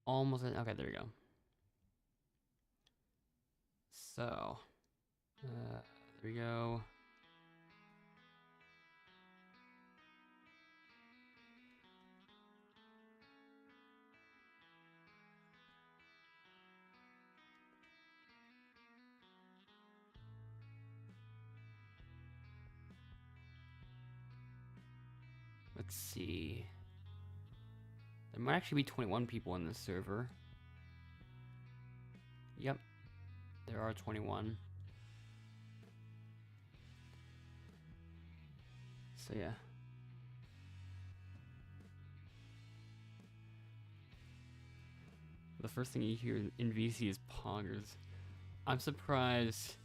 Almost. Okay, there we go. So, there we go. Let's see. There might actually be 21 people in this server. Yep, there are 21. So yeah. The first thing you hear in VC is poggers. I'm surprised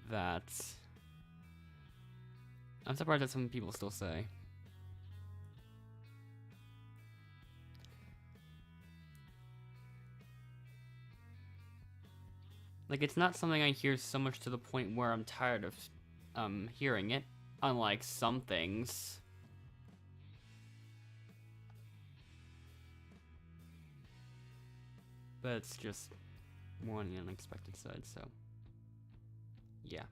that some people still say. Like, it's not something I hear so much to the point where I'm tired of hearing it, unlike some things. But it's just more on the unexpected side, so yeah.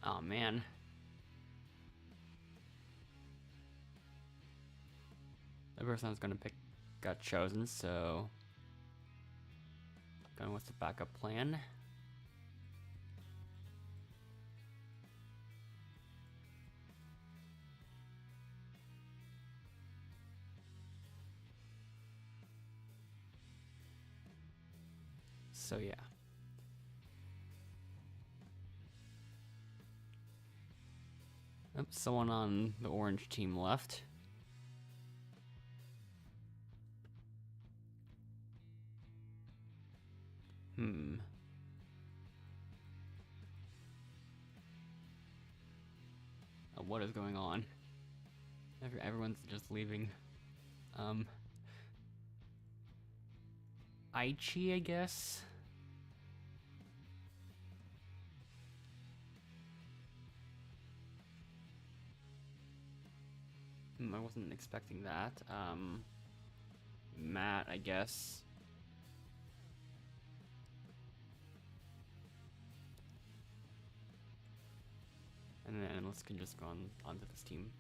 Oh man. The person I was gonna pick got chosen, so going with the backup plan. So yeah. Oh, someone on the orange team left. What is going on? Everyone's just leaving. Aichi, I guess? I wasn't expecting that. Matt, I guess. And then let's can just go onto this team.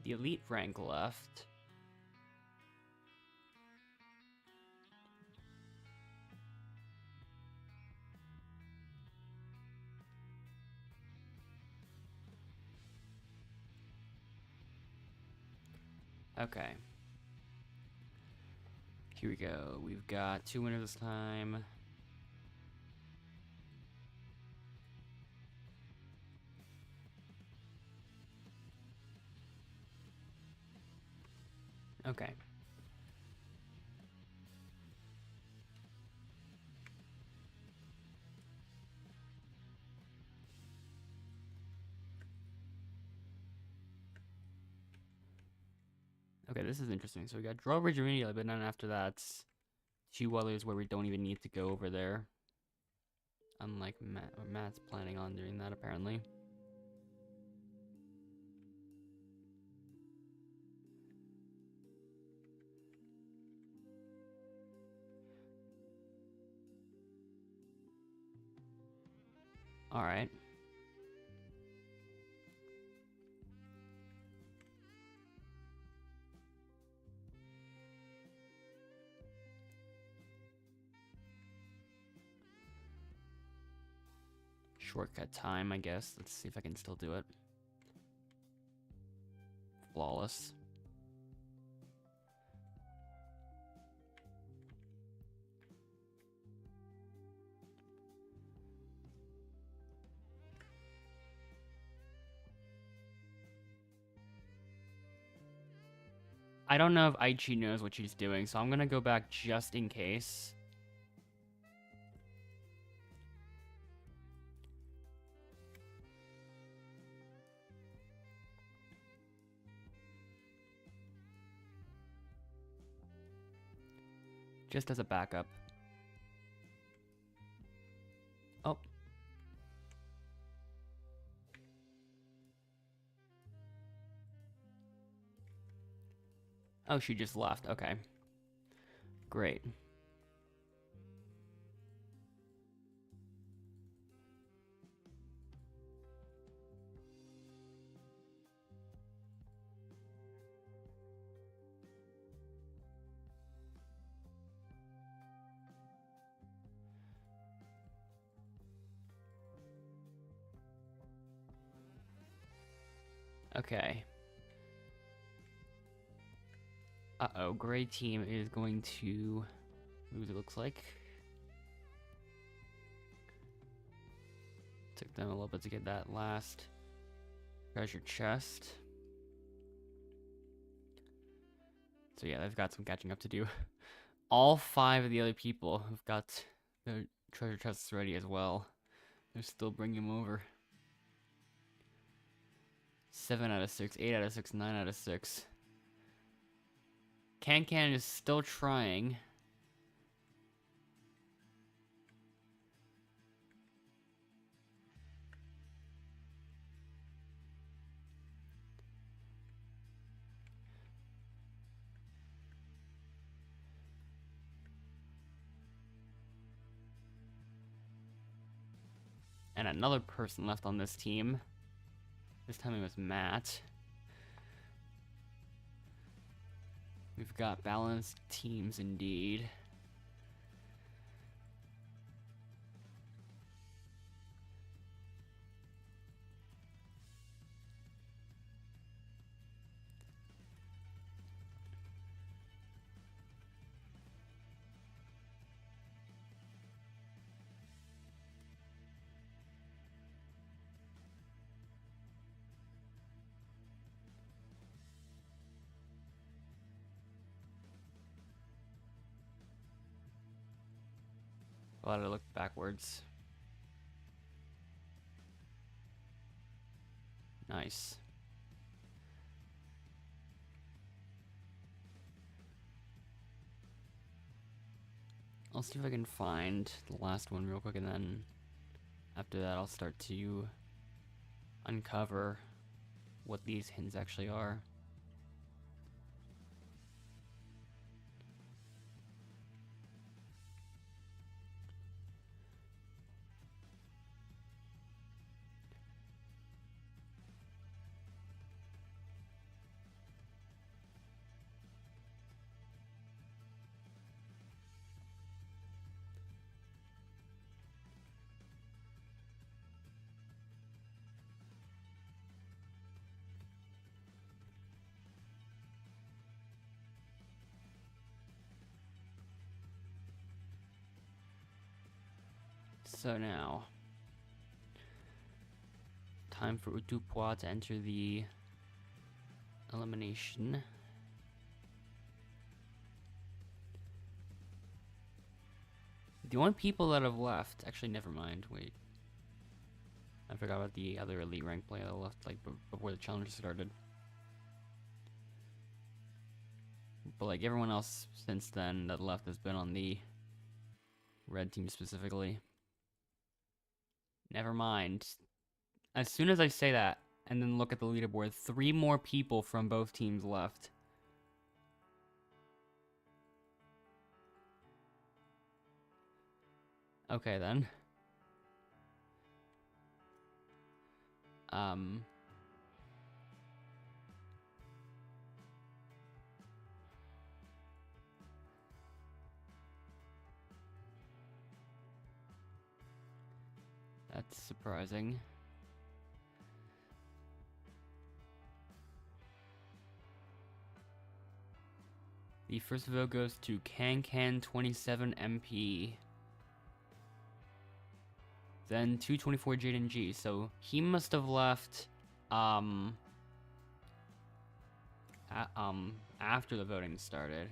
The elite rank left. Okay. Here we go. We've got 2 winners this time. Okay. Okay, this is interesting. So we got drawbridge immediately, but then after that, 2 others where we don't even need to go over there. Unlike Matt's planning on doing that, apparently. Alright. Shortcut time, I guess. Let's see if I can still do it. Flawless. I don't know if Aichi knows what she's doing, so I'm gonna go back just in case. Just as a backup. Oh. Oh, she just left. Okay. Great. Okay. Uh-oh, gray team is going to lose, it looks like. Took them a little bit to get that last treasure chest. So yeah, they've got some catching up to do. All 5 of the other people have got their treasure chests ready as well. They're still bringing them over. 7 out of 6, 8 out of 6, 9 out of 6. Can is still trying. And another person left on this team. This time it was Matt. We've got balanced teams indeed. Glad I looked backwards. Nice. I'll see if I can find the last one real quick, and then after that I'll start to uncover what these hints actually are. So now, time for Utupwa to enter the elimination. The only people that have left, actually never mind, wait. I forgot about the other elite rank player that left like before the challenge started. But like everyone else since then that left has been on the red team specifically. Never mind. As soon as I say that, and then look at the leaderboard, 3 more people from both teams left. Okay then. That's surprising. The first vote goes to Can27MP. Then 224 Jaden G. So he must have left after the voting started.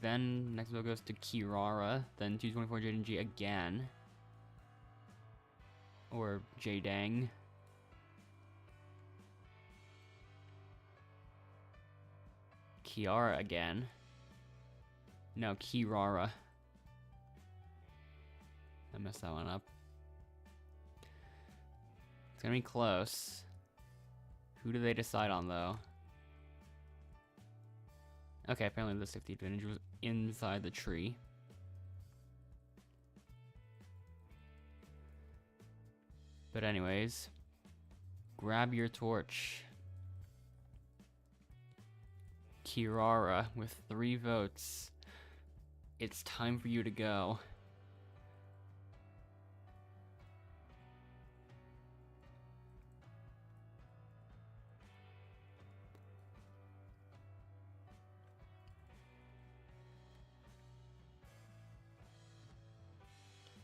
Then next vote goes to Kirara, then 224 JNG again. Or J-Dang. Kiara again. No, Kirara. I messed that one up. It's gonna be close. Who do they decide on, though? Okay, apparently the safety advantage was inside the tree. But anyways, grab your torch. Kirara with 3 votes. It's time for you to go.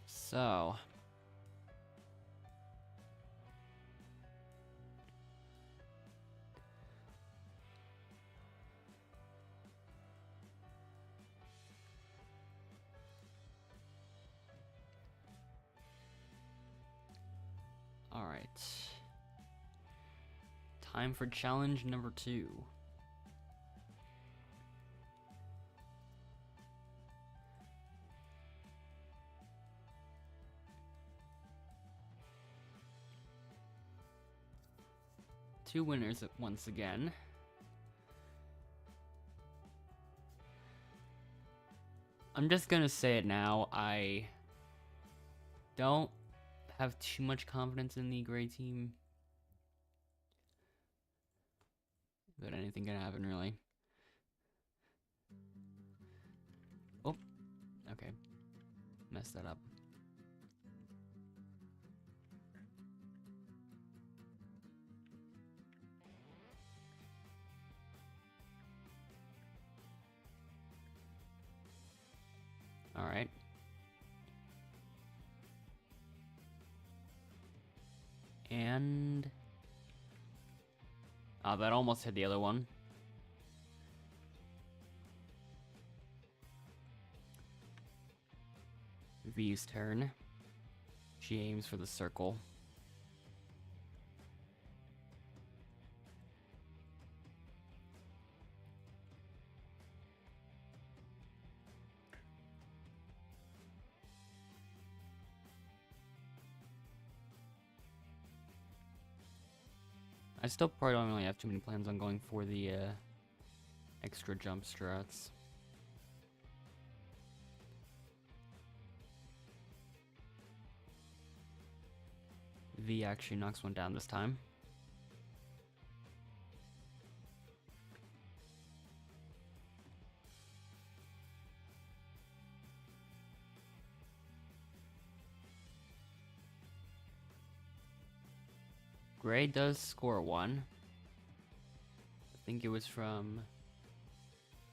So, all right. Time for challenge number 2. Two winners once again. I'm just gonna say it now, I don't have too much confidence in the gray team. But anything can happen, really. Oh, okay. Messed that up. Alright. And... oh, that almost hit the other one. V's turn. She aims for the circle. I still probably don't really have too many plans on going for the extra jump strats. V actually knocks one down this time. Gray does score 1. I think it was from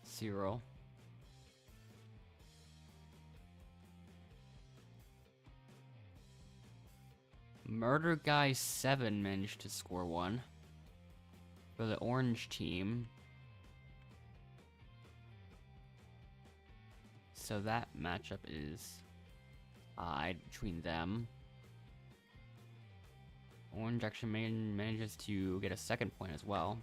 Cyril. Murder Guy 7 managed to score 1 for the orange team. So that matchup is tied between them. Orange actually manages to get a second point as well.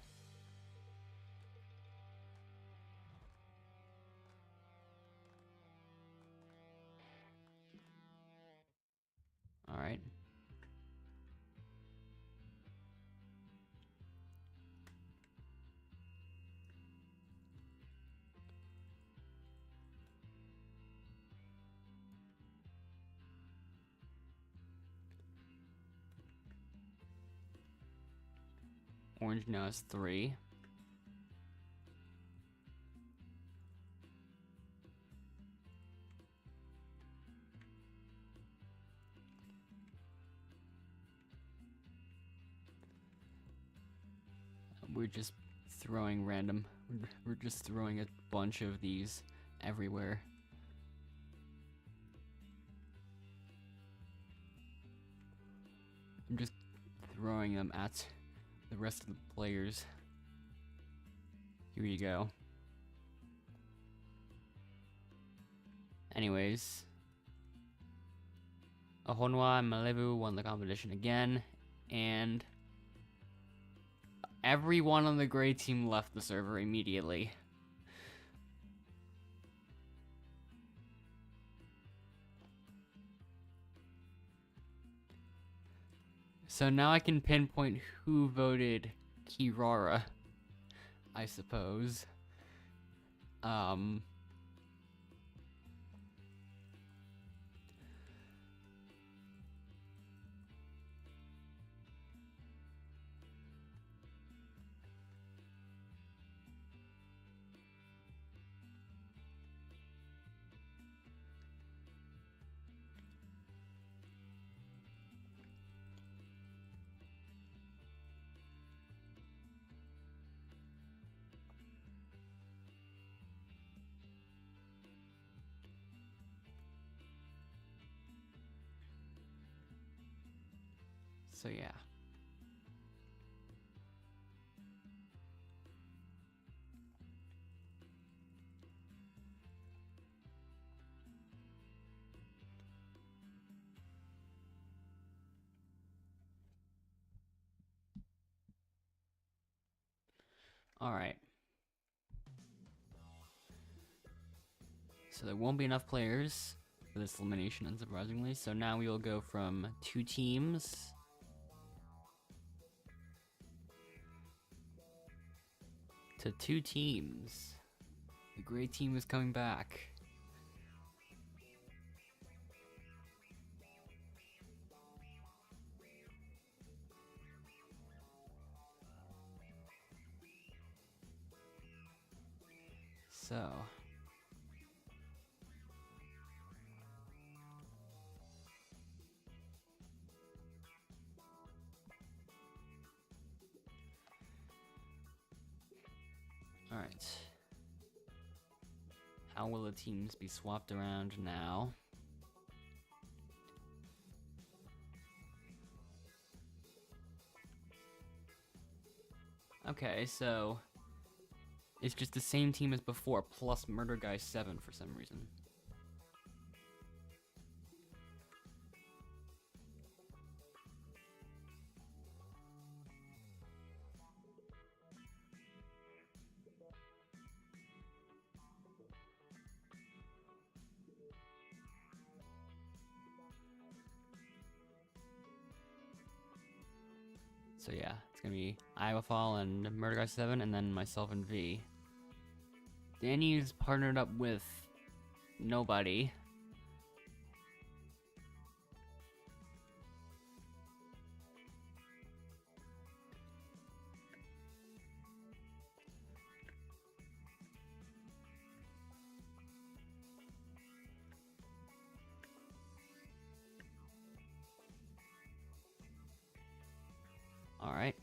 Alright. Orange now has 3. We're just throwing random. We're just throwing a bunch of these everywhere. I'm just throwing them at the rest of the players. Here you go. Anyways, Ohonwa and Malevu won the competition again, and everyone on the gray team left the server immediately. So now I can pinpoint who voted Kirara, I suppose. So yeah. Alright. So there won't be enough players for this elimination, unsurprisingly. So now we will go from 2 teams to 2 teams. The gray team is coming back. So alright. How will the teams be swapped around now? Okay, so it's just the same team as before, plus Murder Guy 7 for some reason. So yeah, it's gonna be Iowa Fall and Murder Guy 7, and then myself and V. Danny's partnered up with nobody. Alright.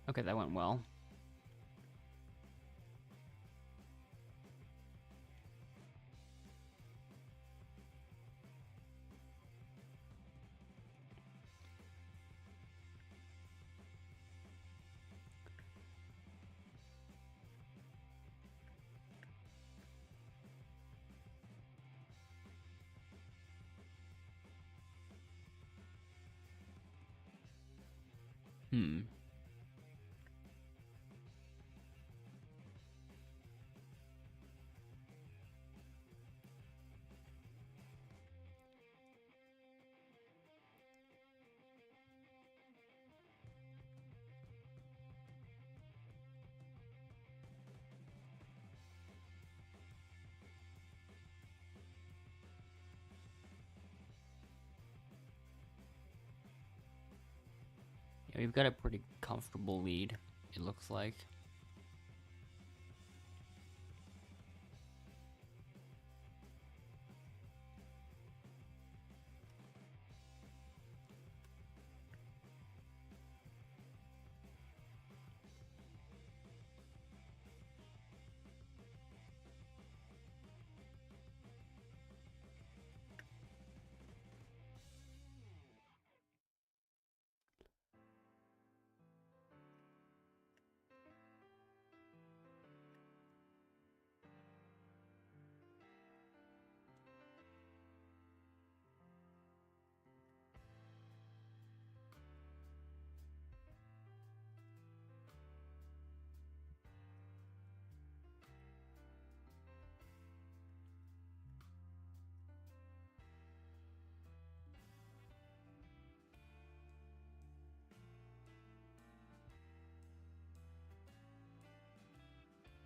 Okay, that went well. We've got a pretty comfortable lead, it looks like.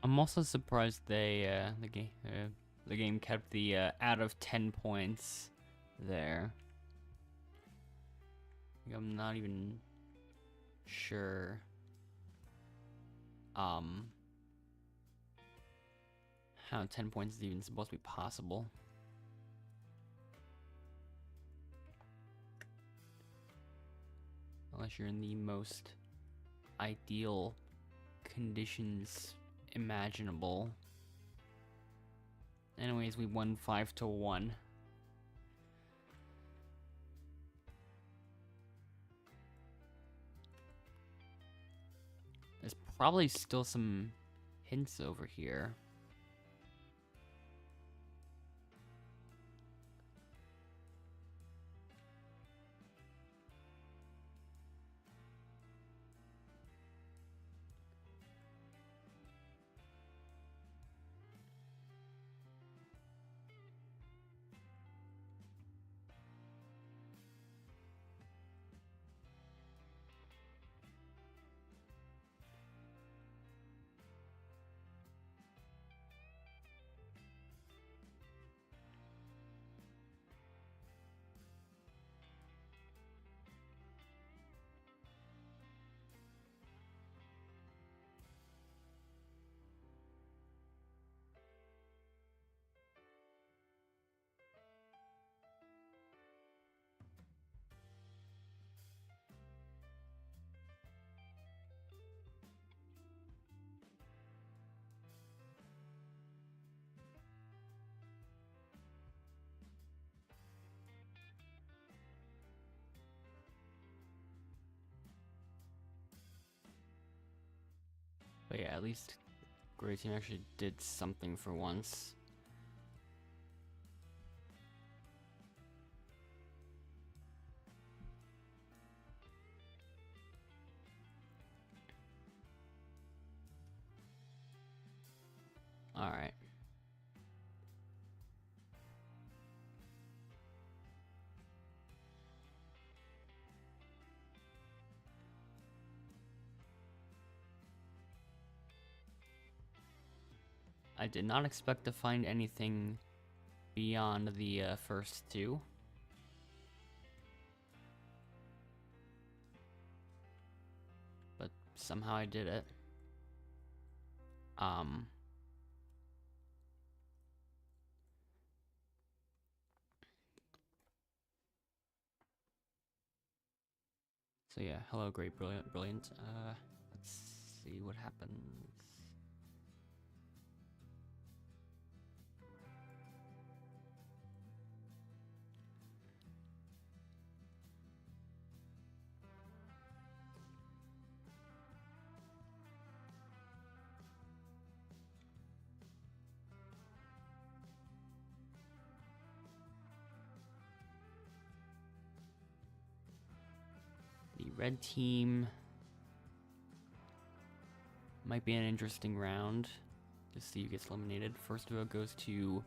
I'm also surprised they the game kept the out of 10 points there. I'm not even sure how 10 points is even supposed to be possible. Unless you're in the most ideal conditions imaginable. Anyways, we won 5-1. There's probably still some hints over here. But yeah, at least Gray Team actually did something for once. Alright. I did not expect to find anything beyond the first two. But somehow I did it. So yeah, hello, great, brilliant, brilliant. Let's see what happens. The red team might be an interesting round to see who gets eliminated. First vote goes to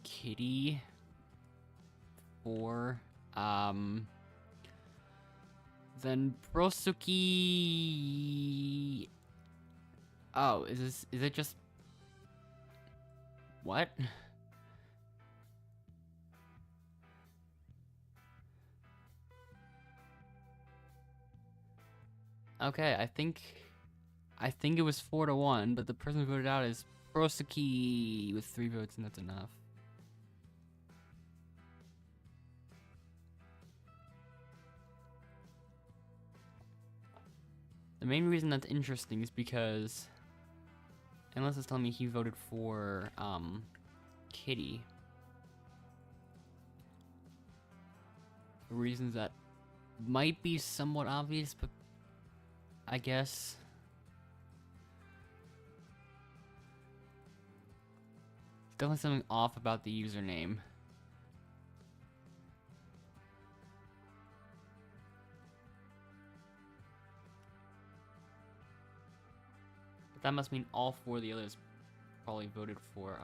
Kitty for then Prosuki. Oh, is it just what? Okay, I think it was 4-1, but the person who voted out is Prosuki with 3 votes, and that's enough. The main reason that's interesting is because, unless it's telling me he voted for Kitty, for reasons that might be somewhat obvious, but I guess definitely something off about the username. But that must mean all 4 of the others probably voted for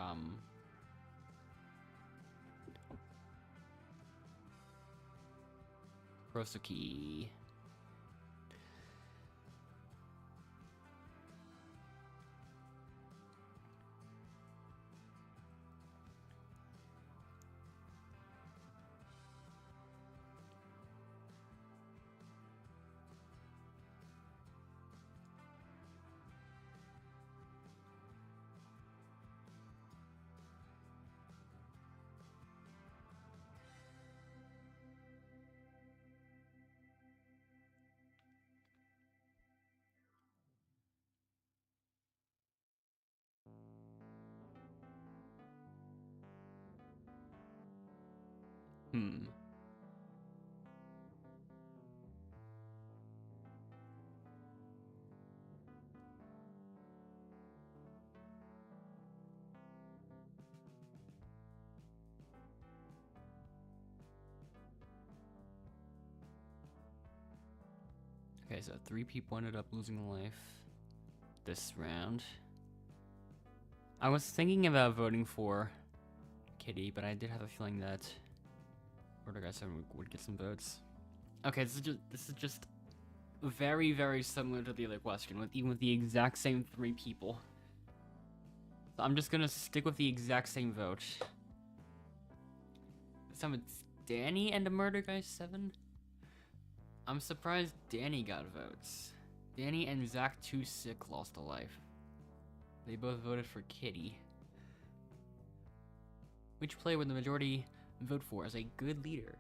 Prosuki. Okay, so 3 people ended up losing a life this round. I was thinking about voting for Kitty, but I did have a feeling that Guy 7 would get some votes. Okay, this is just very, very similar to the other question, even with the exact same 3 people. So I'm just gonna stick with the exact same vote. This time it's Danny and a Guy 7. I'm surprised Danny got votes. Danny and Zach 2 Sick lost a life. They both voted for Kitty. Which player would the majority vote for as a good leader?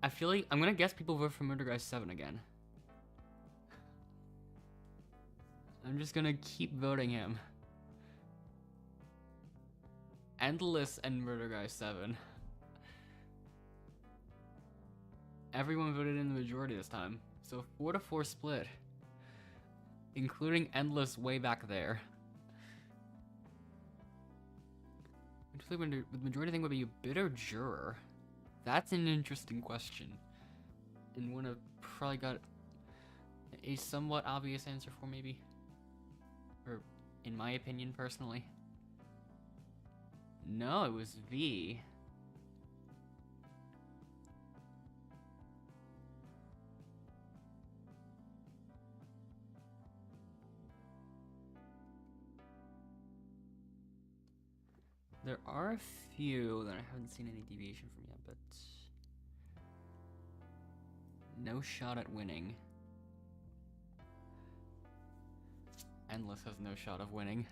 I feel like I'm gonna guess people vote for Guy 7 again. I'm just gonna keep voting him. Endless and Guy 7. Everyone voted in the majority this time, so 4-4 split, including Endless way back there. The majority thing would be a bitter juror. That's an interesting question, and one I've probably got a somewhat obvious answer for, maybe, or in my opinion personally. No, it was V. There are a few that I haven't seen any deviation from yet, but no shot at winning. Endless has no shot of winning.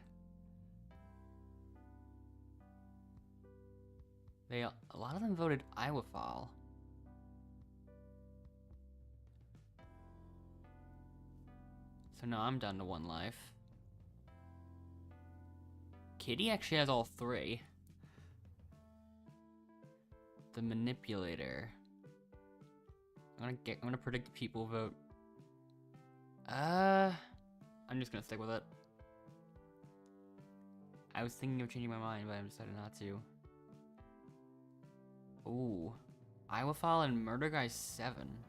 A lot of them voted Iwafal. So now I'm down to 1 life. Kitty actually has all 3. The manipulator. I'm gonna predict people vote. I'm just gonna stick with it. I was thinking of changing my mind, but I decided not to. Ooh, Iwafal and Guy 7.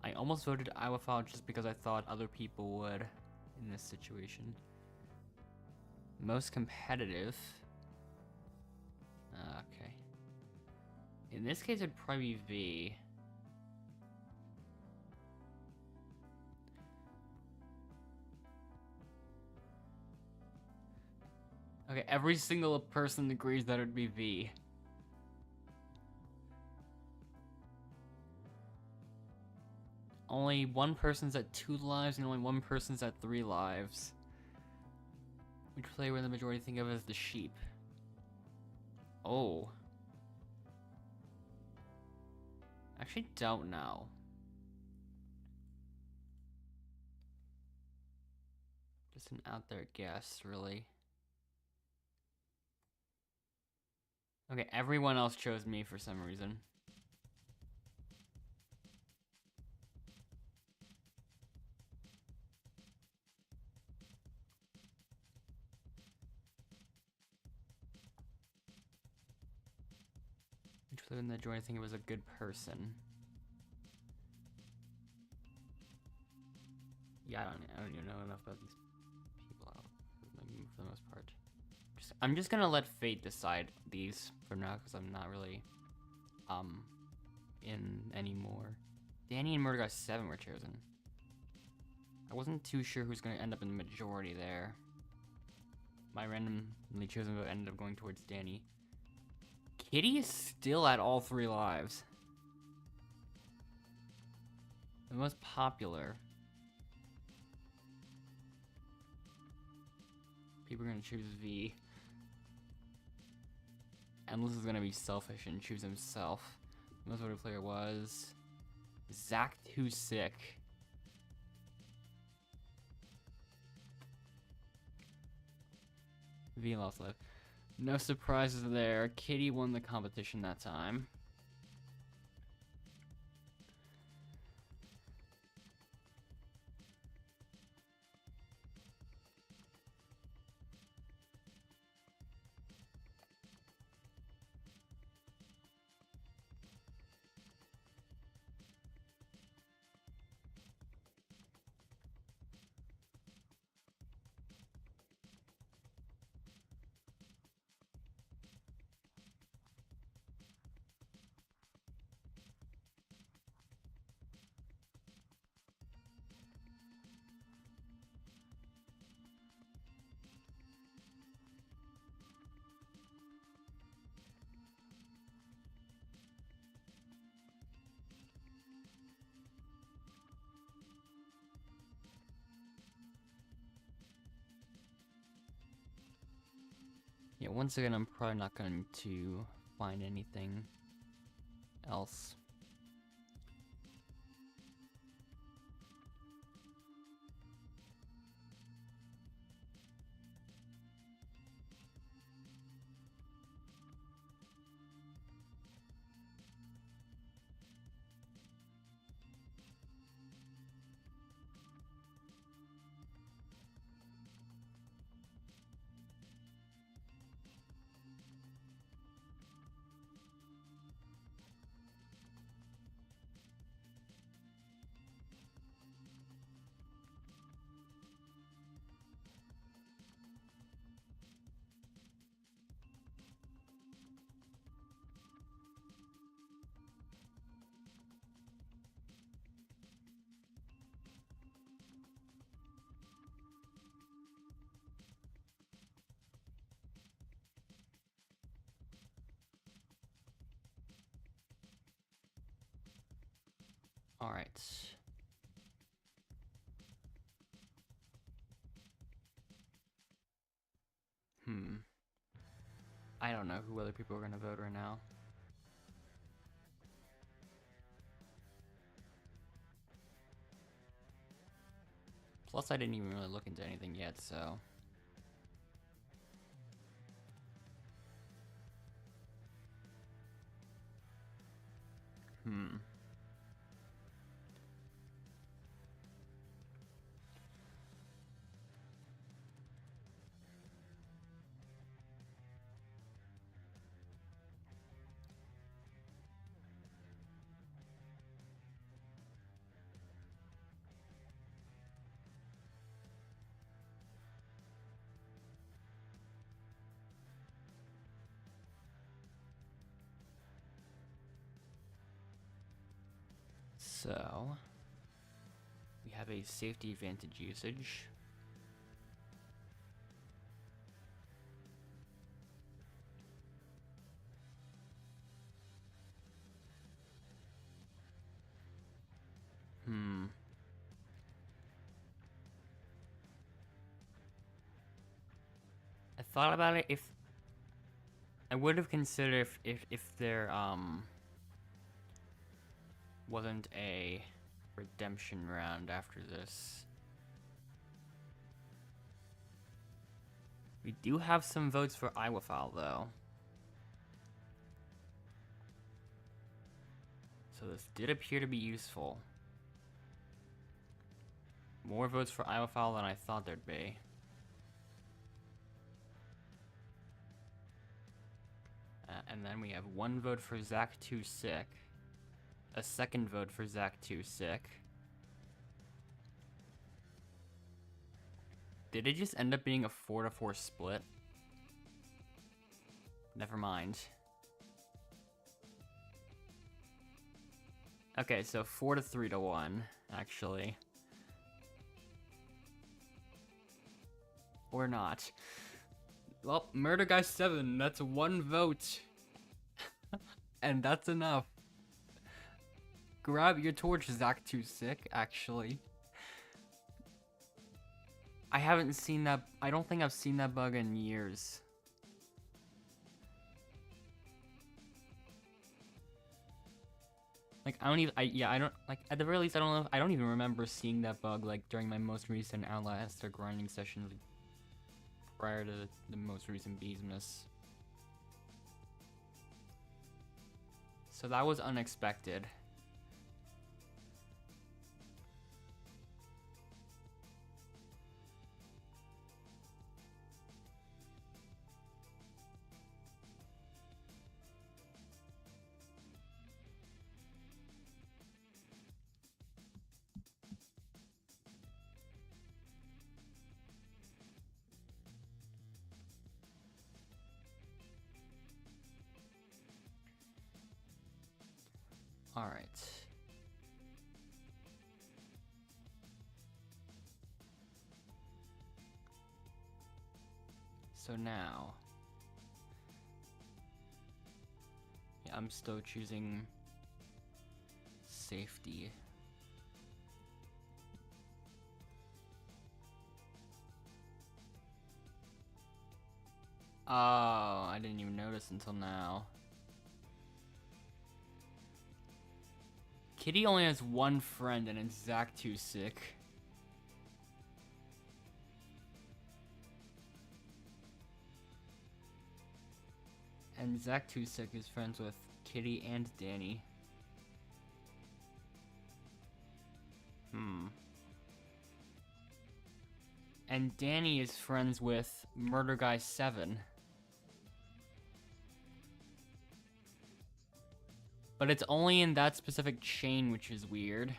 I almost voted Iwafal just because I thought other people would in this situation. Most competitive. Okay. In this case, it'd probably be V. Okay, every single person agrees that it'd be V. only one person's at 2 lives and only one person's at 3 lives. Which player would the majority think of as the sheep? Oh. Actually don't know. Just an out there guess, really. Okay, everyone else chose me for some reason. Which player would the majority think it was a good person? Yeah, I don't even know enough about these people for the most part. I'm just gonna let fate decide these for now because I'm not really in anymore. Danny and Murder 7 were chosen. I wasn't too sure who's gonna end up in the majority there. My randomly chosen vote ended up going towards Danny. Kitty is still at all 3 lives. The most popular. People are gonna choose V. Endless is gonna be selfish and choose himself. The most voted player was Zach Too Sick. V lost life. No surprises there. Kitty won the competition that time. Yeah, once again, I'm probably not going to find anything else. All right. I don't know who other people are gonna vote right now. Plus, I didn't even really look into anything yet, so. So, we have a safety advantage usage. I thought about it. If I would have considered if there wasn't a redemption round after this. We do have some votes for Iwafal though. So this did appear to be useful. More votes for Iwafal than I thought there'd be. And then we have one vote for Zach Too Sick. A second vote for Zach Too Sick. Did it just end up being a 4-4 split? Never mind. Okay, so 4-3-1, actually. Or not. Well, Murder Guy 7, that's one vote. And that's enough. Grab your torch, Zach Too Sick, actually. I haven't seen that. I don't think I've seen that bug in years. Like, I don't even, I don't, like, at the very least, I don't even remember seeing that bug, like, during my most recent Outlaster grinding sessions, like, prior to the most recent Beesmas. So that was unexpected. All right. So now, yeah, I'm still choosing safety. Oh, I didn't even notice until now. Kitty only has one friend, and it's Zach Too Sick. And Zach Too Sick is friends with Kitty and Danny. And Danny is friends with Murder Guy 7. But it's only in that specific chain, which is weird.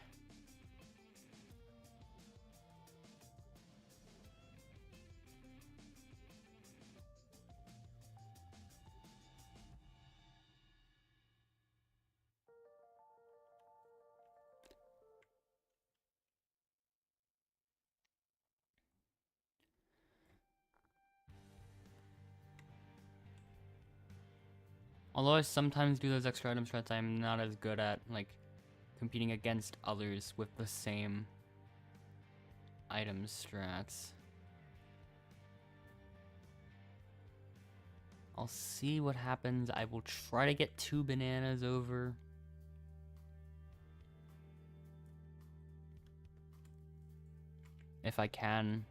Although I sometimes do those extra item strats, I'm not as good at, like, competing against others with the same item strats. I'll see what happens. I will try to get 2 bananas over. If I can.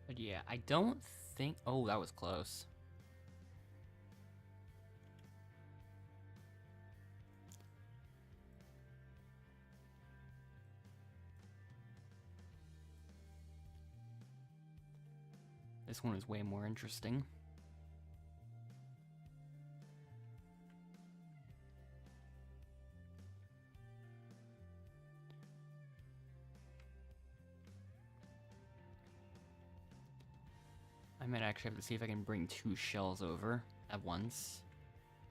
But yeah, I don't think... Oh, that was close. This one is way more interesting. I might actually have to see if I can bring 2 shells over at once.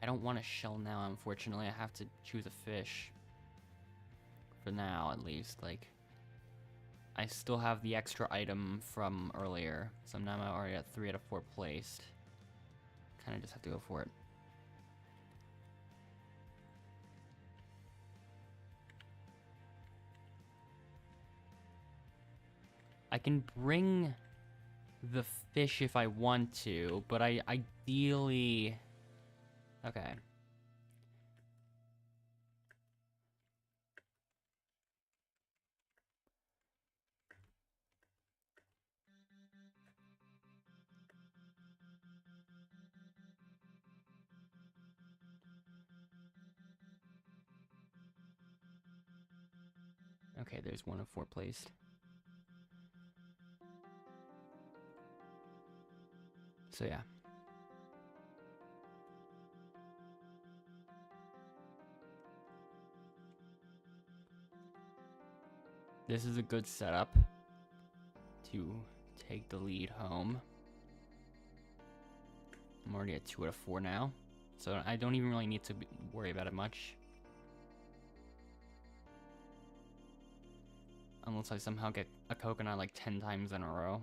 I don't want a shell now, unfortunately. I have to choose a fish. For now, at least. Like, I still have the extra item from earlier, so now I'm already at 3 out of 4 placed. Kinda just have to go for it. I can bring the fish if I want to, but I ideally... Okay. Okay, there's 1 of 4 placed. So yeah. This is a good setup to take the lead home. I'm already at 2 out of 4 now, so I don't even really need to worry about it much. Unless I somehow get a coconut like 10 times in a row.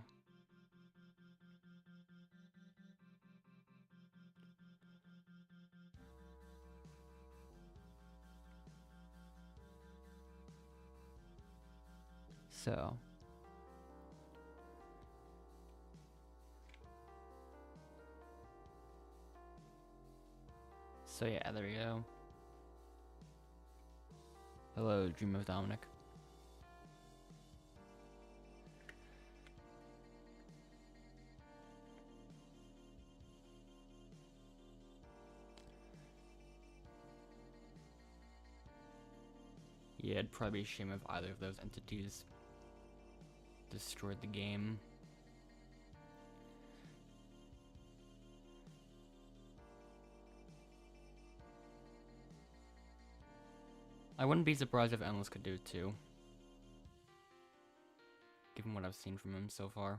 So yeah, there we go. Hello, Dream of Dominic. Yeah, it'd probably be a shame if either of those entities destroyed the game. I wouldn't be surprised if Endless could do it too, given what I've seen from him so far.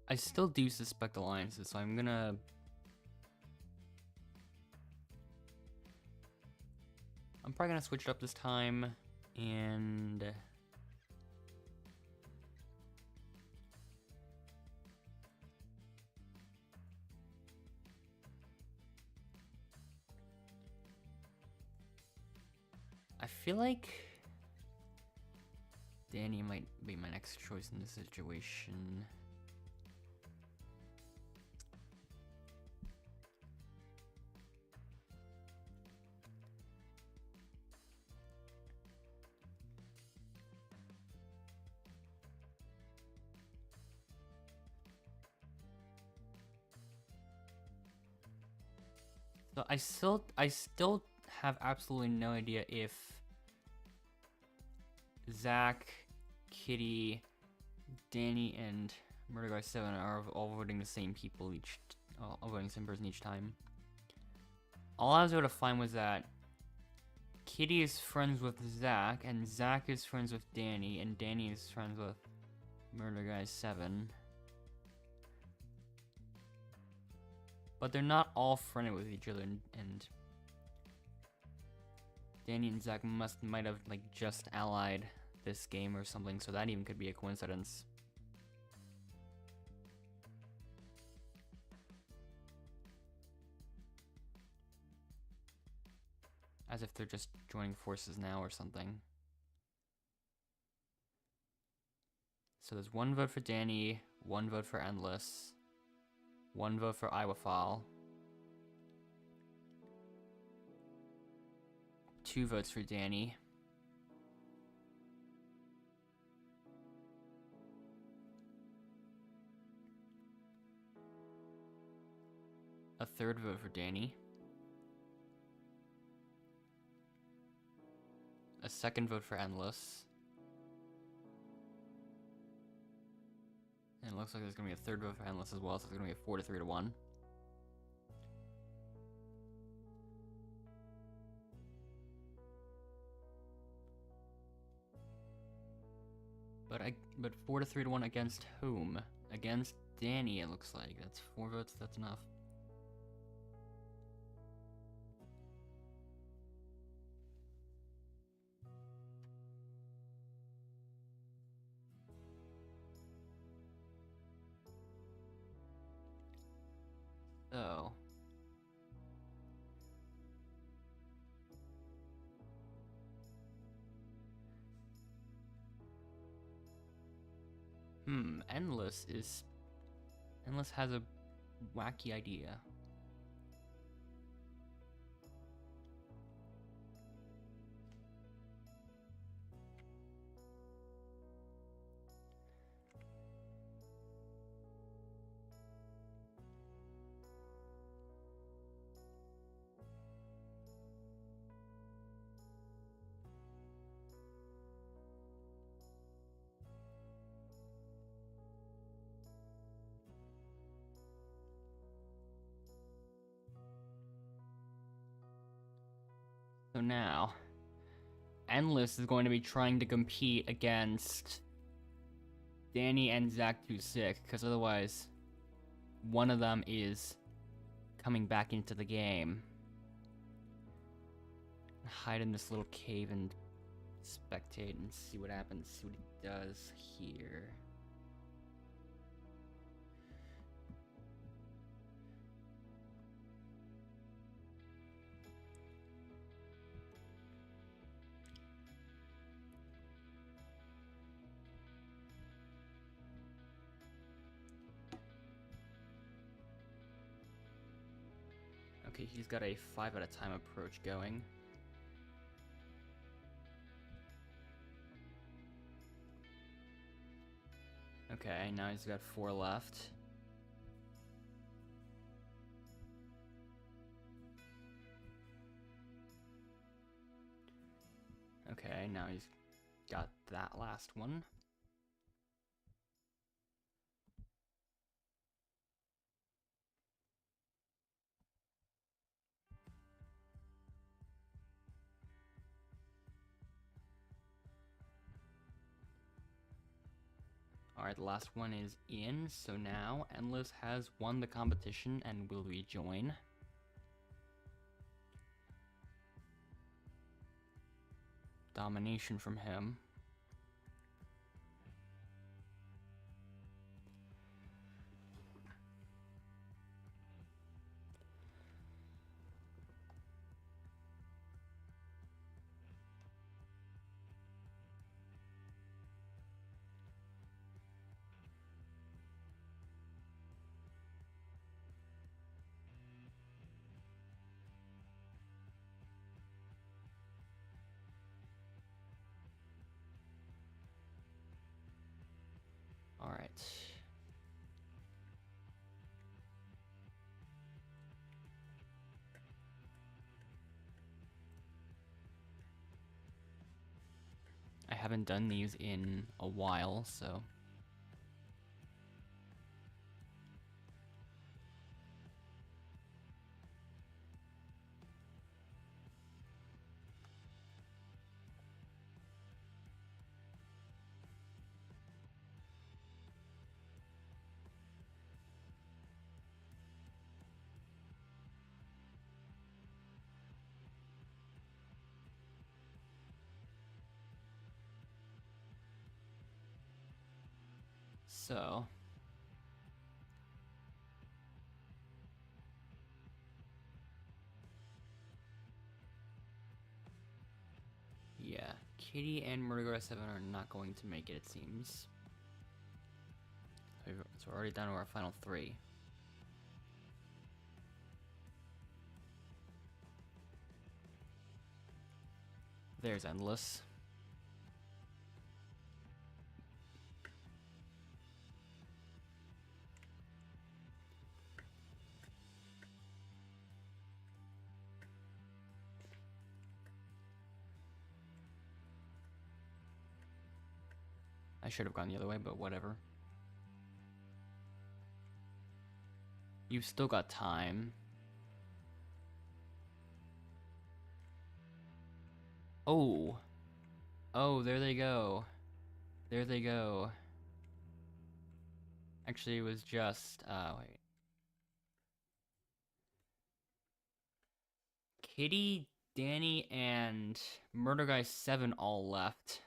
I still do suspect alliances, so I'm probably gonna switch it up this time, and I feel like Danny might be my next choice in this situation. So I still have absolutely no idea if Zach, Kitty, Danny, and Murder Guy 7 are all voting the same people all voting the same person each time. All I was able to find was that Kitty is friends with Zach, and Zach is friends with Danny, and Danny is friends with Murder Guy 7. But they're not all friendly with each other, and Danny and Zach might have like just allied this game or something, so that even could be a coincidence. As if they're just joining forces now or something. So there's 1 vote for Danny, 1 vote for Endless, 1 vote for Iwafal, 2 votes for Danny, a 3rd vote for Danny, a 2nd vote for Endless, and it looks like there's gonna be a 3rd vote for Endless as well, so it's gonna be a 4 to 3 to 1. But 4 to 3 to 1 against whom? Against Danny, it looks like. That's 4 votes, that's enough. So Endless has a wacky idea. So now, Endless is going to be trying to compete against Danny and Zach26, because otherwise, one of them is coming back into the game. Hide in this little cave and spectate and see what happens, see what he does here. Okay, he's got a 5 at a time approach going. Okay, now he's got 4 left. Okay, now he's got that last one. Alright, the last one is in, so now Endless has won the competition and will rejoin. Domination from him. Alright. I haven't done these in a while, so So yeah, Kitty and Murder 7 are not going to make it, it seems. So we're already down to our final 3. There's Endless. I should have gone the other way, but whatever. You've still got time. Oh. Oh, there they go. There they go. Actually, it was just, wait. Kitty, Danny, and Murder Guy 7 all left.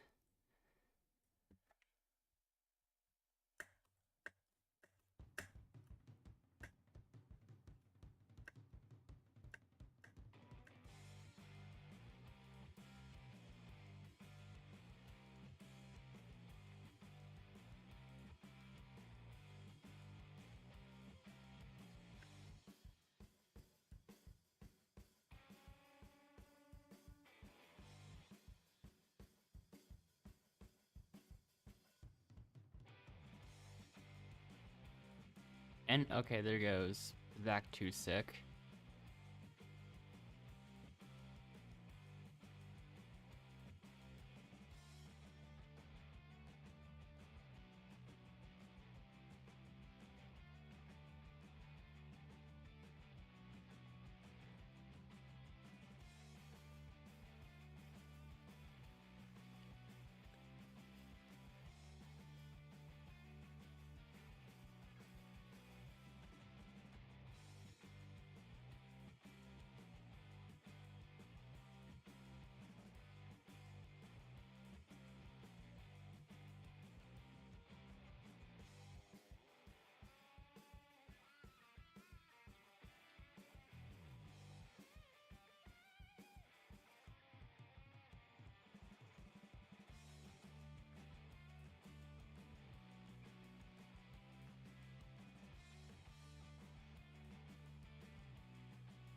And, okay, there goes Zach Too Sick.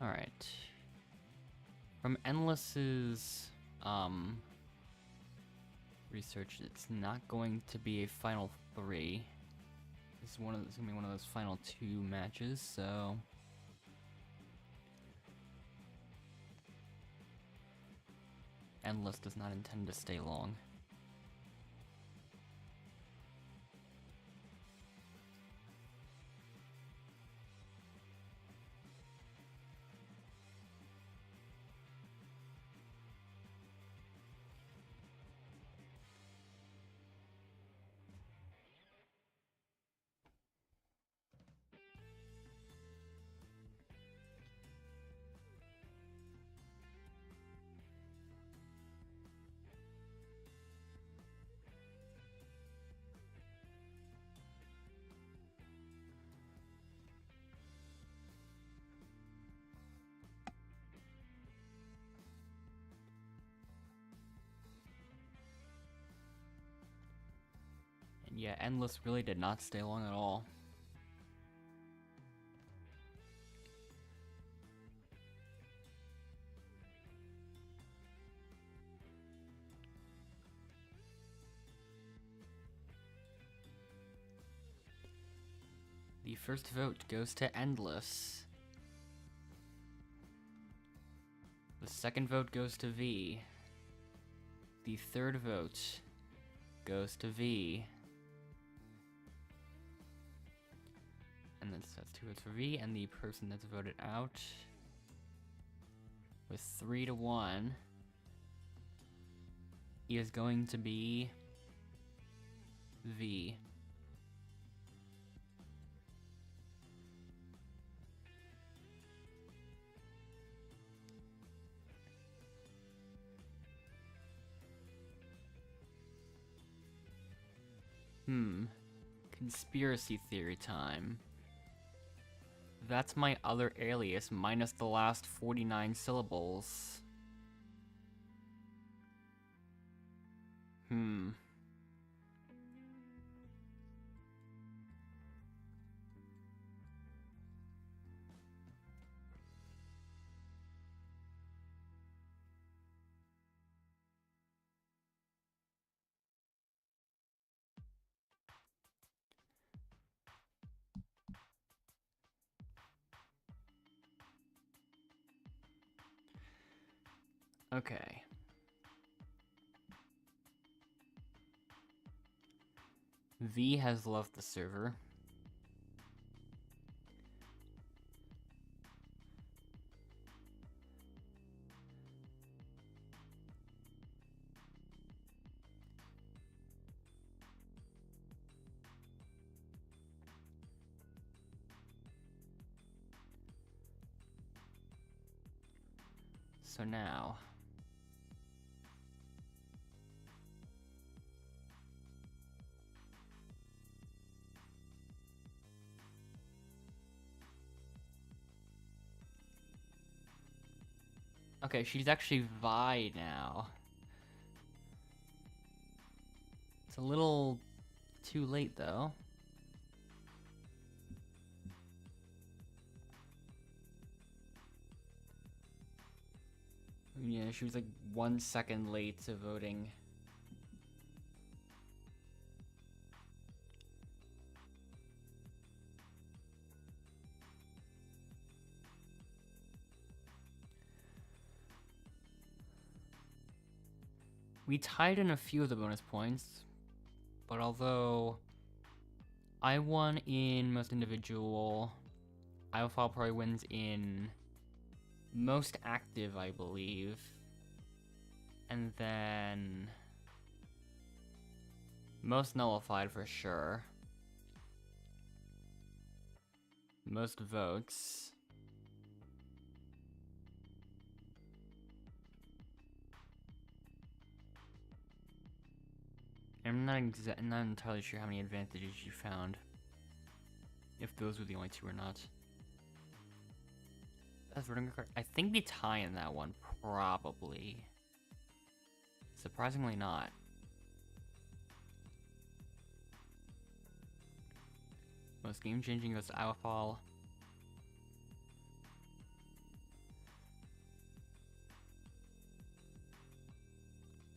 Alright. From Endless's research, it's not going to be a final 3. It's gonna be one of those final 2 matches, so Endless does not intend to stay long. And yeah, Endless really did not stay long at all. The first vote goes to Endless. The second vote goes to V. The third vote goes to V. And that's 2 votes for V, and the person that's voted out with 3 to 1 is going to be V. Conspiracy theory time. That's my other alias minus the last 49 syllables. Okay. V has left the server. So now... Okay, she's actually Vi now. It's a little too late, though. Yeah, she was like 1 second late to voting. We tied in a few of the bonus points, but although I won in most individual, Alpha probably wins in most active, I believe, and then most nullified for sure, most votes. I'm not entirely sure how many advantages you found. If those were the only two or not. That's voting record. I think we tie in that one, probably. Surprisingly not. Most game changing goes to Alphal.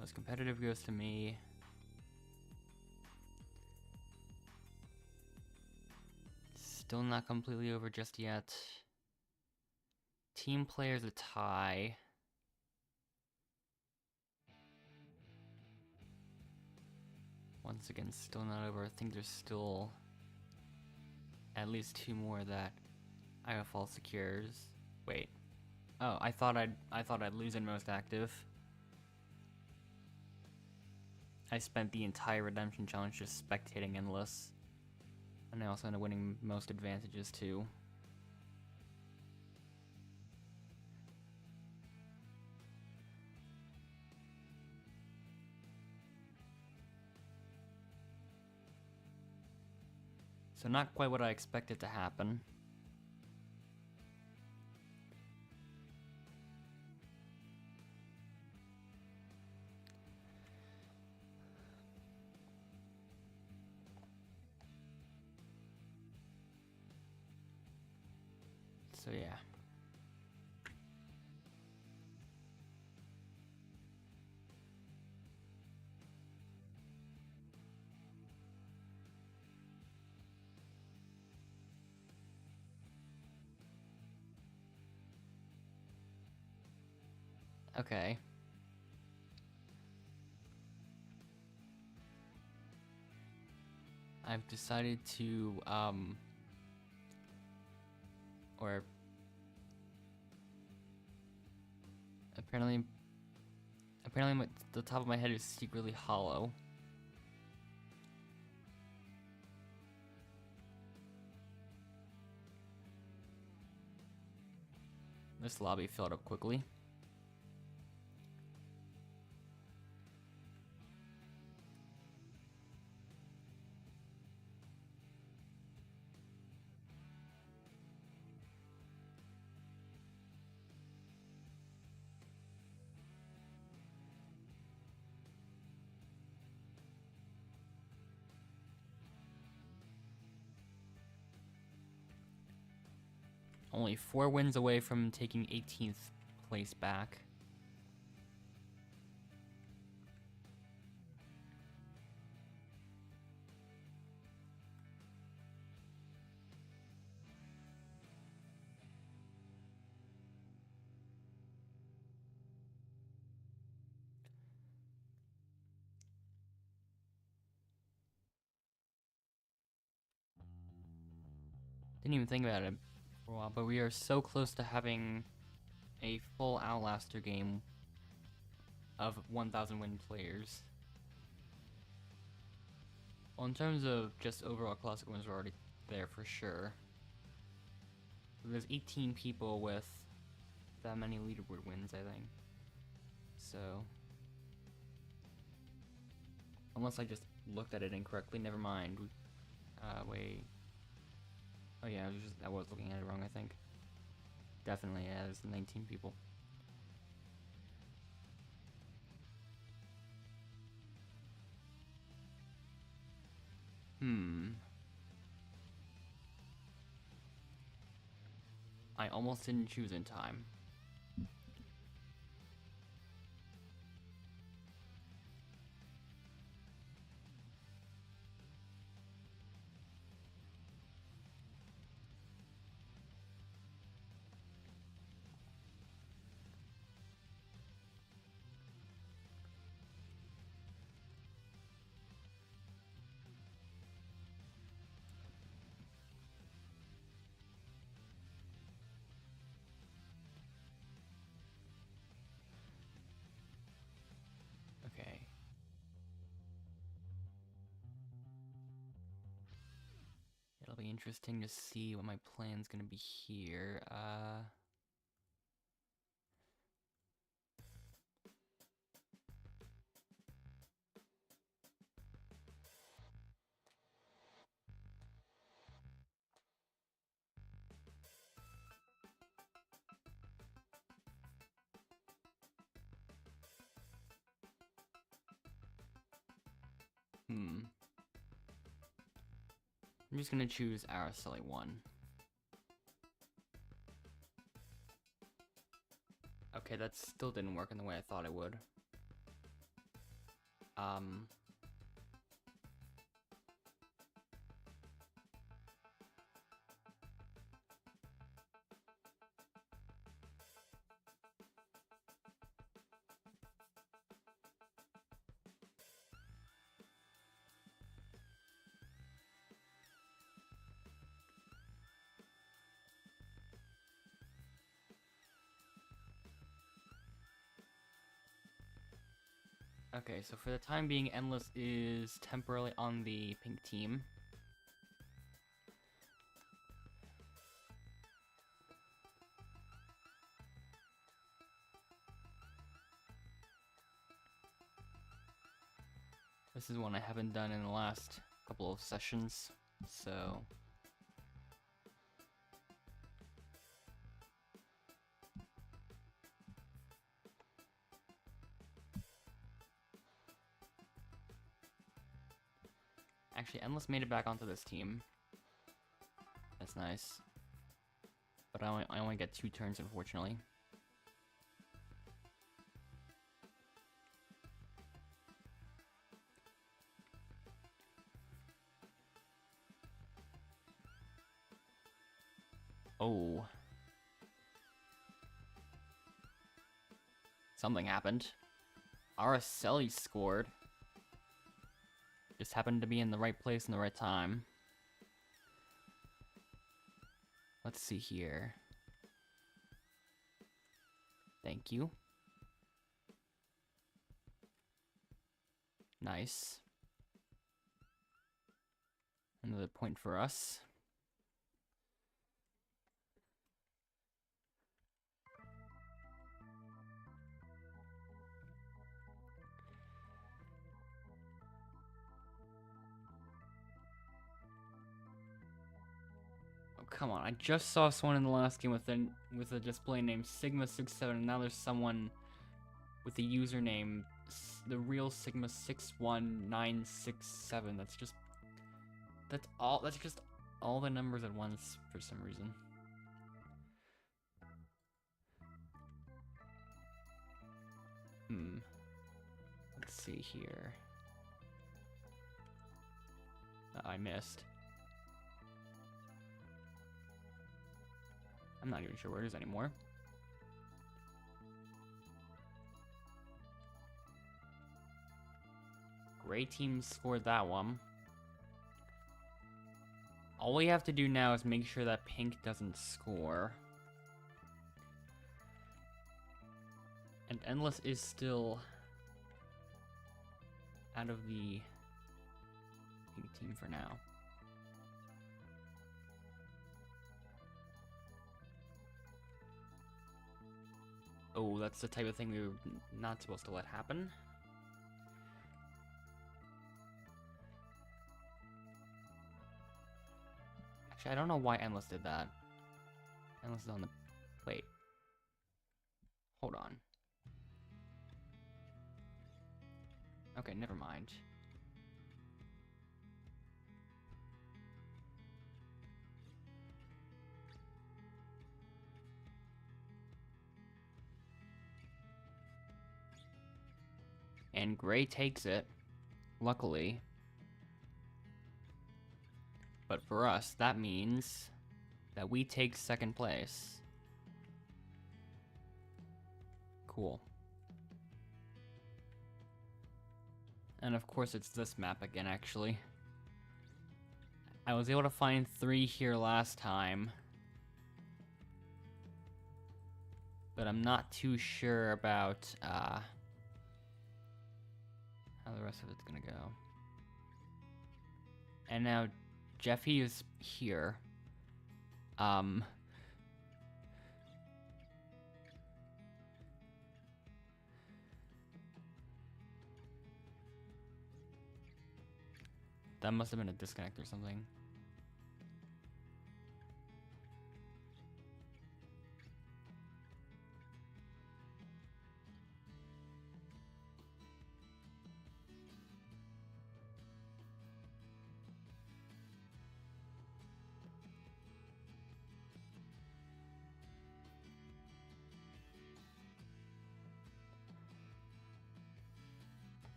Most competitive goes to me. Still not completely over just yet. Team player's a tie. Once again, still not over. I think there's still at least 2 more that IFL secures. Wait. Oh, I thought I'd lose in most active. I spent the entire redemption challenge just spectating endless. And I also ended up winning most advantages too. So not quite what I expected to happen. So yeah. Okay. I've decided to, or apparently the top of my head is secretly hollow. This lobby filled up quickly. Only 4 wins away from taking 18th place back. Didn't even think about it for a while, but we are so close to having a full Outlaster game of 1,000 win players. Well, in terms of just overall classic wins, we're already there for sure. There's 18 people with that many leaderboard wins, I think. So, unless I just looked at it incorrectly, never mind. Wait. Oh yeah, I was looking at it wrong, I think. Definitely, yeah, there's 19 people. I almost didn't choose in time. Okay. It'll be interesting to see what my plan's gonna be here. I'm just gonna choose Araceli 1. Okay, that still didn't work in the way I thought it would. Okay, so for the time being, Endless is temporarily on the pink team. This is one I haven't done in the last couple of sessions, so... Actually, Endless made it back onto this team. That's nice. But I only get 2 turns, unfortunately. Oh. Something happened. Araceli scored. Just happened to be in the right place in the right time. Let's see here. Thank you. Nice. Another point for us. Come on, I just saw someone in the last game with a display name Sigma67, and now there's someone with the username the real Sigma61967. That's just all the numbers at once for some reason. Let's see here. Oh, I missed. I'm not even sure where it is anymore. Gray team scored that one. All we have to do now is make sure that pink doesn't score. And Endless is still out of the pink team for now. Oh, that's the type of thing we were not supposed to let happen. Actually, I don't know why Endless did that. Endless is on the... Wait. Hold on. Okay, never mind. And Gray takes it, luckily. But for us, that means that we take second place. Cool. And of course it's this map again, actually. I was able to find 3 here last time. But I'm not too sure about how the rest of it's gonna go. And now Jeffy is here. That must have been a disconnect or something.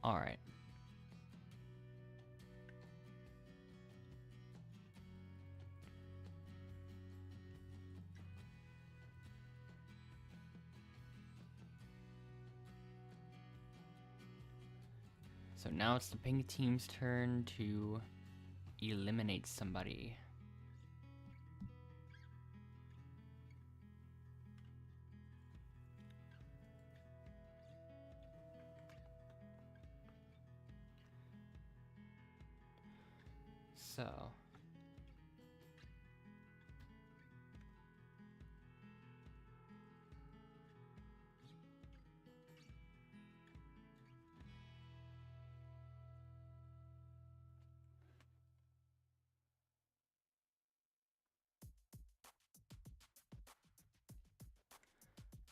All right. So now it's the pink team's turn to eliminate somebody. So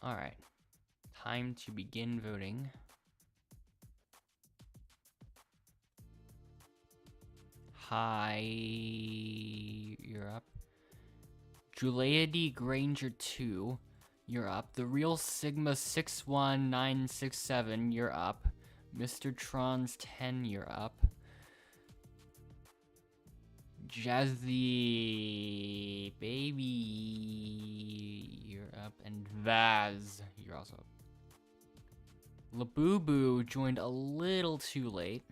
all right, time to begin voting. Hi, you're up. Juliety Granger 2, you're up. The Real Sigma 61967, you're up. Mr. Tron's 10, you're up. Jazzy Baby, you're up. And Vaz, you're also up. Labubu joined a little too late.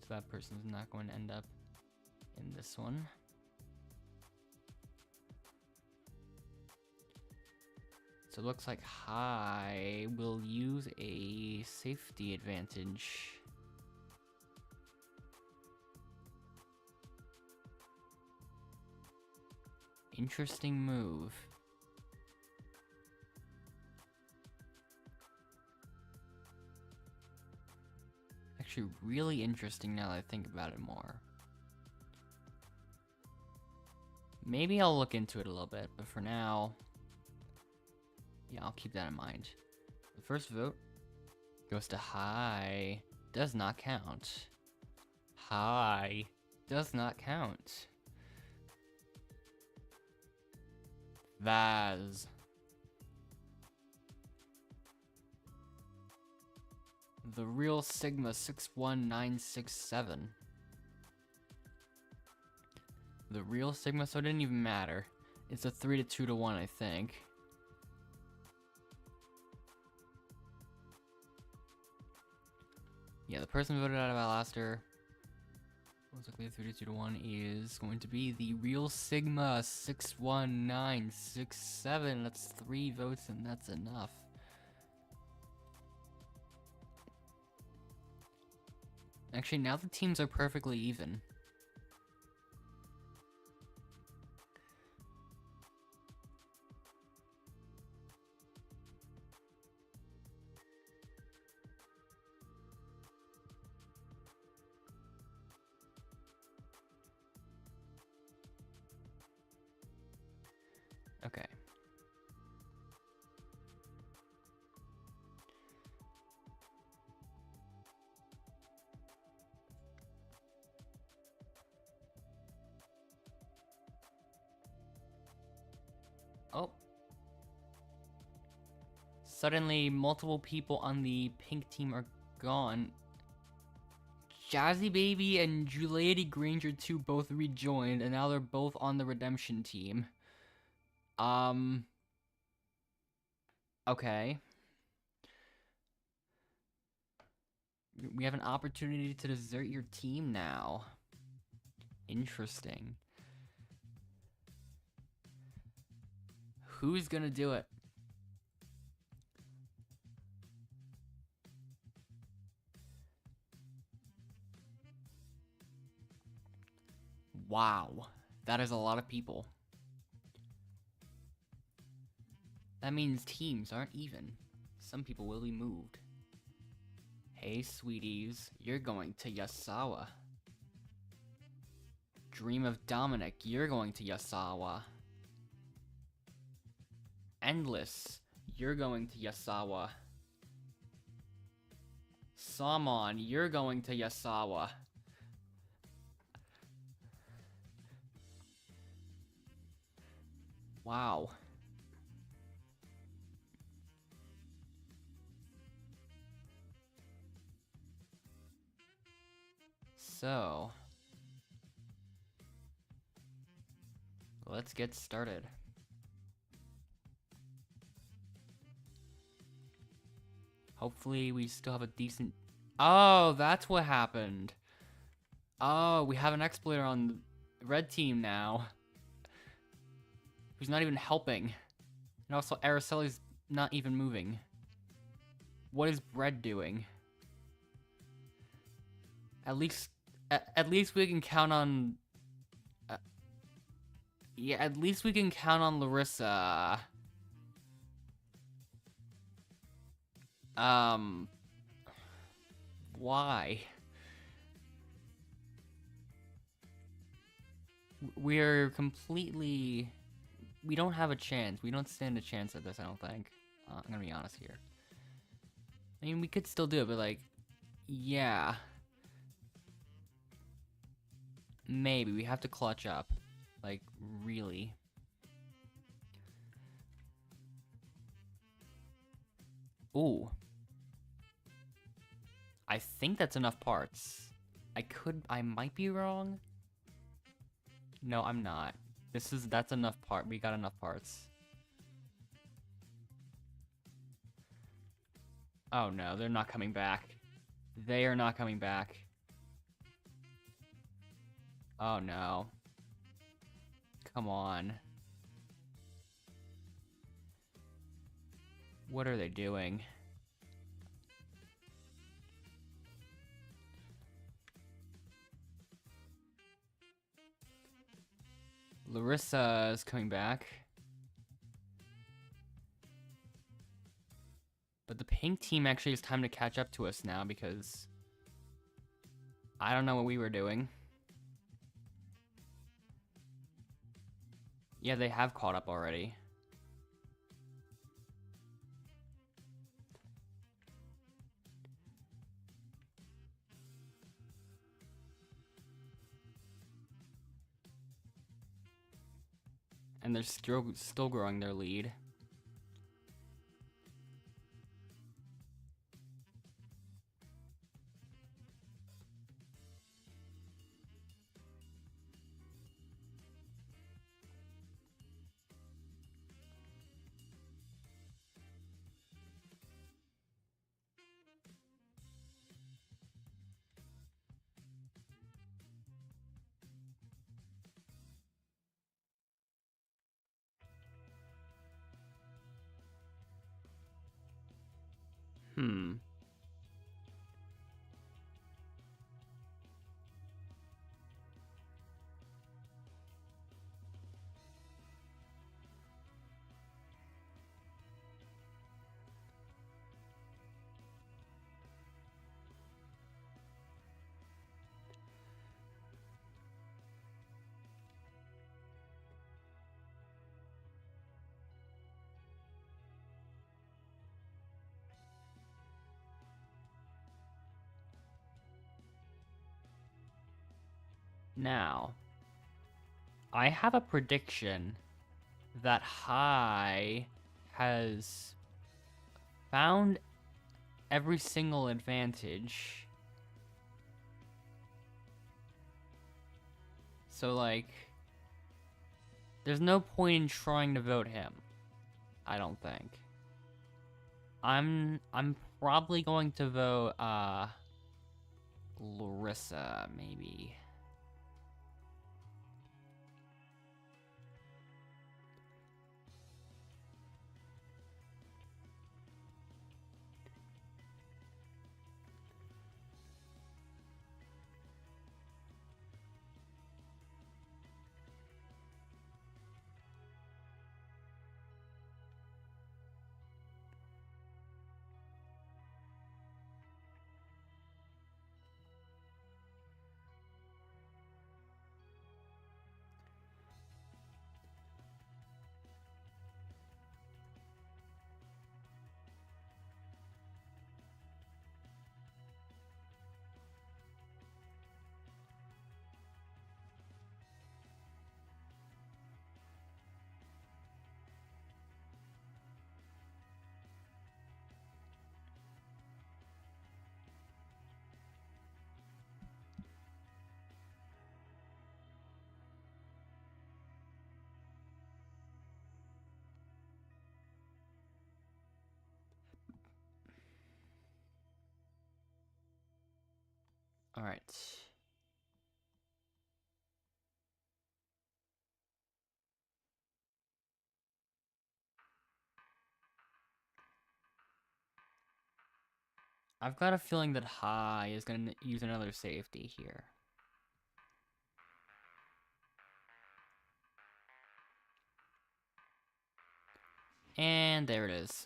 So that person's not going to end up in this one. So it looks like High will use a safety advantage. Interesting move. Actually, really interesting now that I think about it more. Maybe I'll look into it a little bit, but for now, yeah, I'll keep that in mind. The first vote goes to High. Does not count. High does not count. Vaz. The real Sigma 61967. The real Sigma, so it didn't even matter. It's a 3 to 2 to 1, I think. Yeah, the person voted out of Outlaster, most likely 3 to 2 to 1, is going to be the real Sigma 61967. That's 3 votes, and that's enough. Actually, now the teams are perfectly even. Okay. Oh. Suddenly, multiple people on the pink team are gone. Jazzy Baby and Juliety Granger 2 both rejoined, and now they're both on the redemption team. Okay. We have an opportunity to desert your team now. Interesting. Who's gonna do it? Wow. That is a lot of people. That means teams aren't even. Some people will be moved. Hey, sweeties, you're going to Yasawa. Dream of Dominic, you're going to Yasawa. Endless, you're going to Yasawa. Samon, you're going to Yasawa. Wow. So, let's get started. Hopefully we still have a decent... Oh, that's what happened. Oh, we have an exploiter on the red team now. Who's not even helping. And also, Araceli's not even moving. What is Bread doing? At least we can count on... yeah, at least we can count on Larissa. Why? We're completely... We don't have a chance. We don't stand a chance at this, I don't think. I'm gonna be honest here. I mean, we could still do it, but like... Yeah. Maybe. We have to clutch up. Like, really. Ooh. I think that's enough parts. I might be wrong. No, I'm not. That's enough part. We got enough parts. Oh no, they're not coming back. They are not coming back. Oh no. Come on. What are they doing? Larissa is coming back. But the pink team actually has time to catch up to us now because I don't know what we were doing. Yeah, they have caught up already. And they're still growing their lead. Hmm. Now, I have a prediction that High has found every single advantage. So, like, there's no point in trying to vote him. I don't think. I'm probably going to vote Larissa, maybe. All right. I've got a feeling that High is going to use another safety here. And there it is.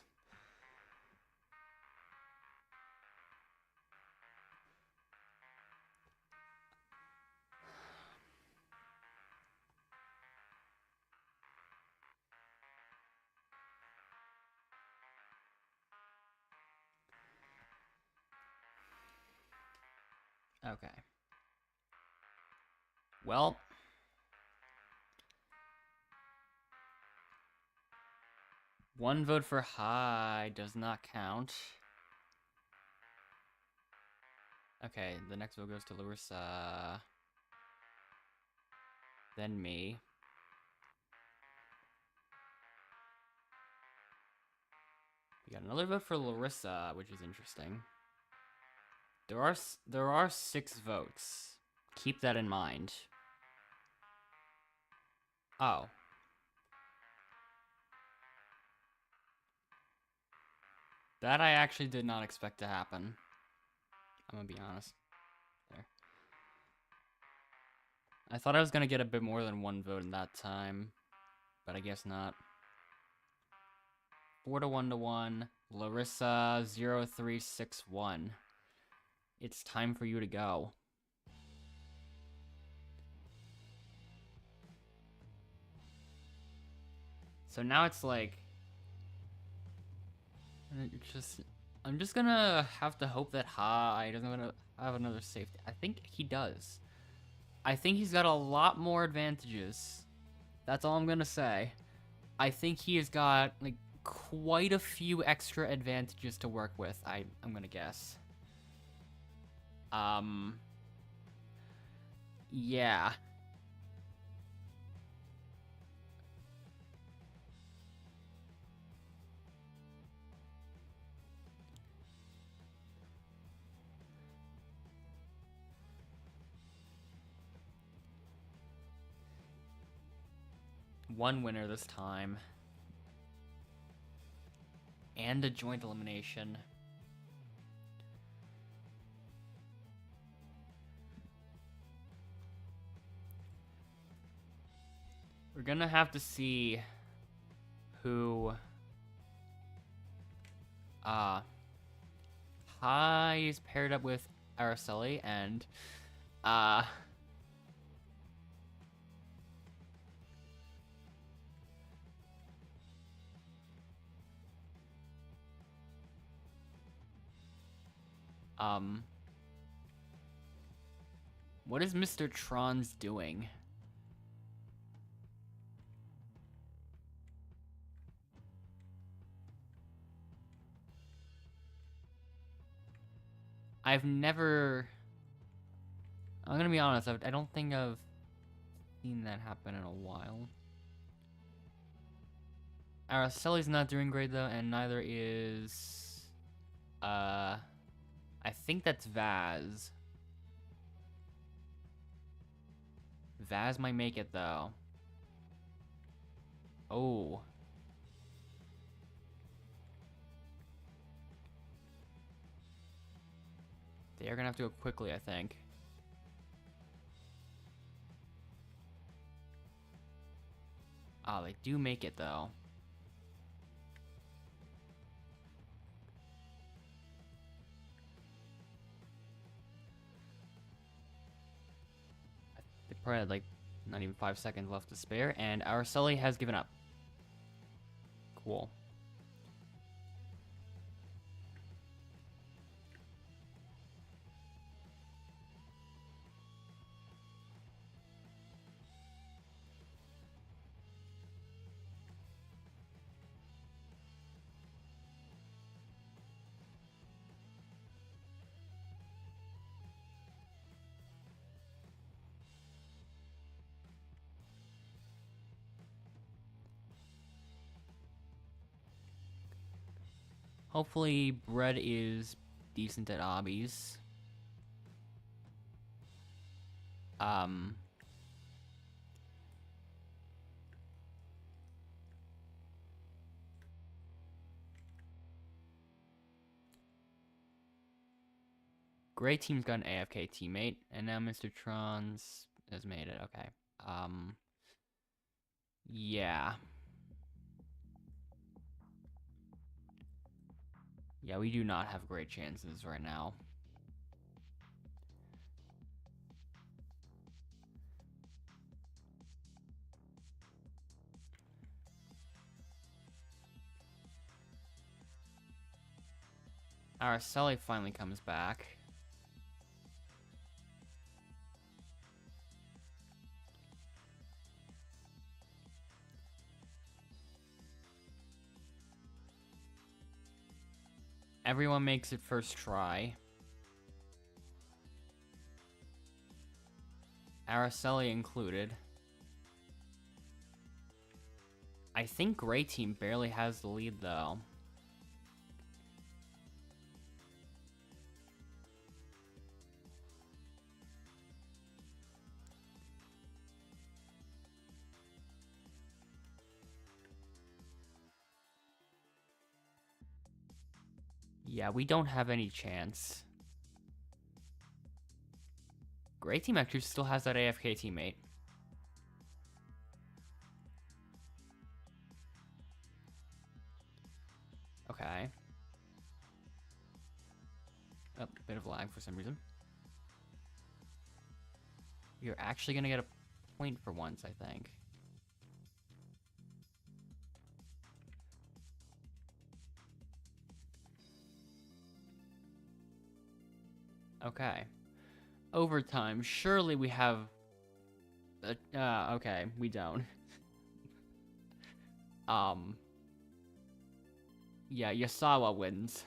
Okay. Well, one vote for High does not count. Okay, the next vote goes to Larissa. Then me. We got another vote for Larissa, which is interesting. There are 6 votes. Keep that in mind. Oh. That I actually did not expect to happen. I'm gonna be honest. There. I thought I was gonna get a bit more than 1 vote in that time, but I guess not. 4 to 1 to 1. Larissa 0361. It's time for you to go. So now it's like, I'm just gonna have to hope that High doesn't have another safety. I think he does. I think he's got a lot more advantages That's all I'm gonna say. I think he has got, like, quite a few extra advantages to work with, I'm gonna guess. Yeah. One winner this time. And a joint elimination. We're gonna have to see who Hi is paired up with Araceli, and what is Mr. Tron's doing? I'm gonna be honest, I don't think I've seen that happen in a while. Araceli's not doing great though, and neither is, I think that's Vaz. Vaz might make it though. Oh. They are gonna have to go quickly, I think. Ah, they do make it though. They probably had like not even 5 seconds left to spare, and Araceli has given up. Cool. Hopefully, Bread is decent at obbies. Gray team's got an AFK teammate, and now Mr. Trons has made it. Okay. Yeah. Yeah, we do not have great chances right now. Araceli finally comes back. Everyone makes it first try. Araceli included. I think Gray team barely has the lead though. Yeah, we don't have any chance. Gray team actually still has that AFK teammate. Okay. Oh, bit of lag for some reason. You're actually gonna get a point for once, I think. Okay. Overtime. Surely we have... okay, we don't. Yeah, Yasawa wins.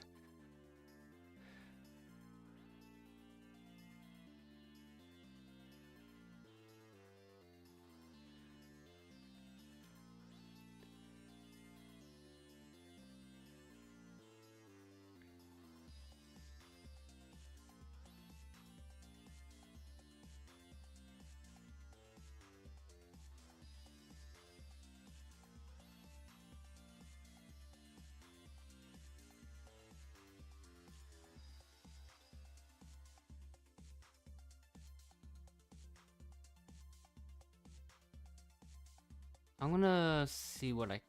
I'm gonna see what I'm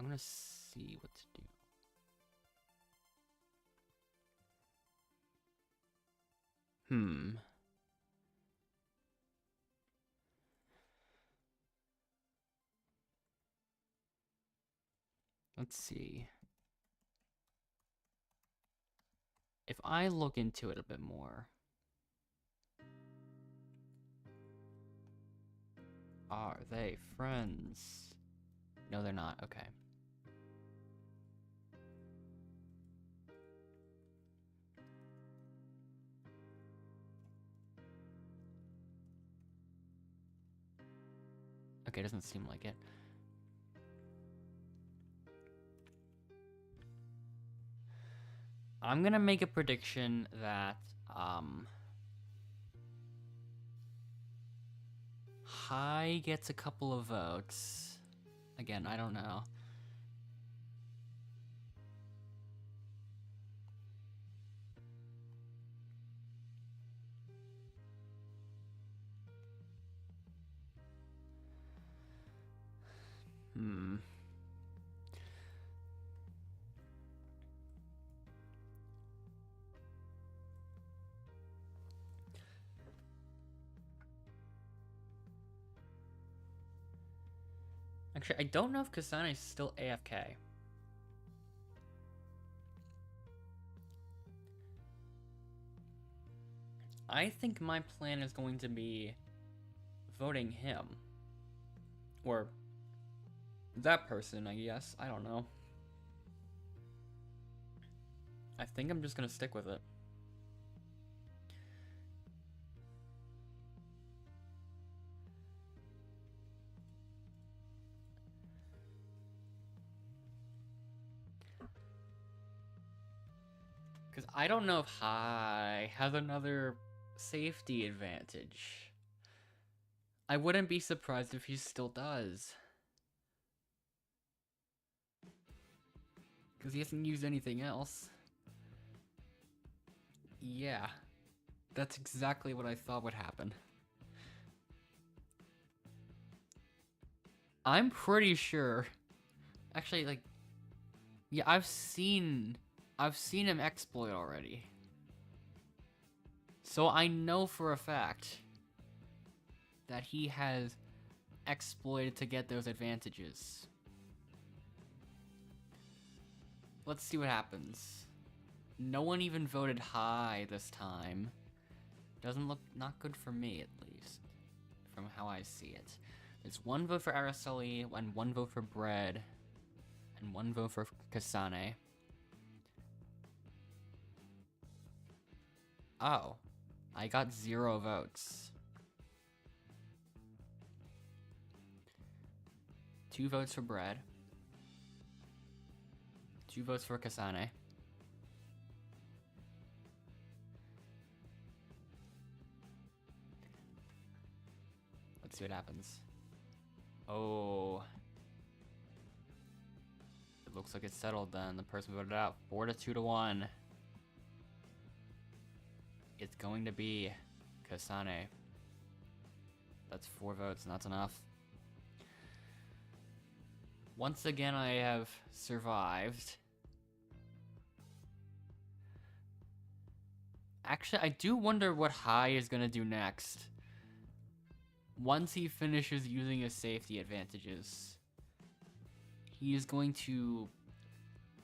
gonna see what to do. Let's see. If I look into it a bit more. Are they friends? No, they're not. Okay. Okay, doesn't seem like it. I'm gonna make a prediction that, High gets a couple of votes. Again, I don't know. Actually, I don't know if Kasane is still AFK. I think my plan is going to be voting him. Or that person, I guess. I don't know. I think I'm just gonna stick with it. Because I don't know if High has another safety advantage. I wouldn't be surprised if he still does. Because he hasn't used anything else. Yeah. That's exactly what I thought would happen. I'm pretty sure. Actually, like, yeah, I've seen him exploit already. So I know for a fact that he has exploited to get those advantages. Let's see what happens. No one even voted High this time. Doesn't look not good for me, at least, from how I see it. There's one vote for Araceli, and one vote for Bread, and one vote for Kasane. Oh, I got 0 votes. 2 votes for Bread. 2 votes for Kasane. Let's see what happens. Oh. It looks like it's settled then. The person voted out 4-2 to 1. It's going to be Kasane. That's 4 votes, and that's enough. Once again, I have survived. Actually, I do wonder what High is gonna do next. Once he finishes using his safety advantages, he is going to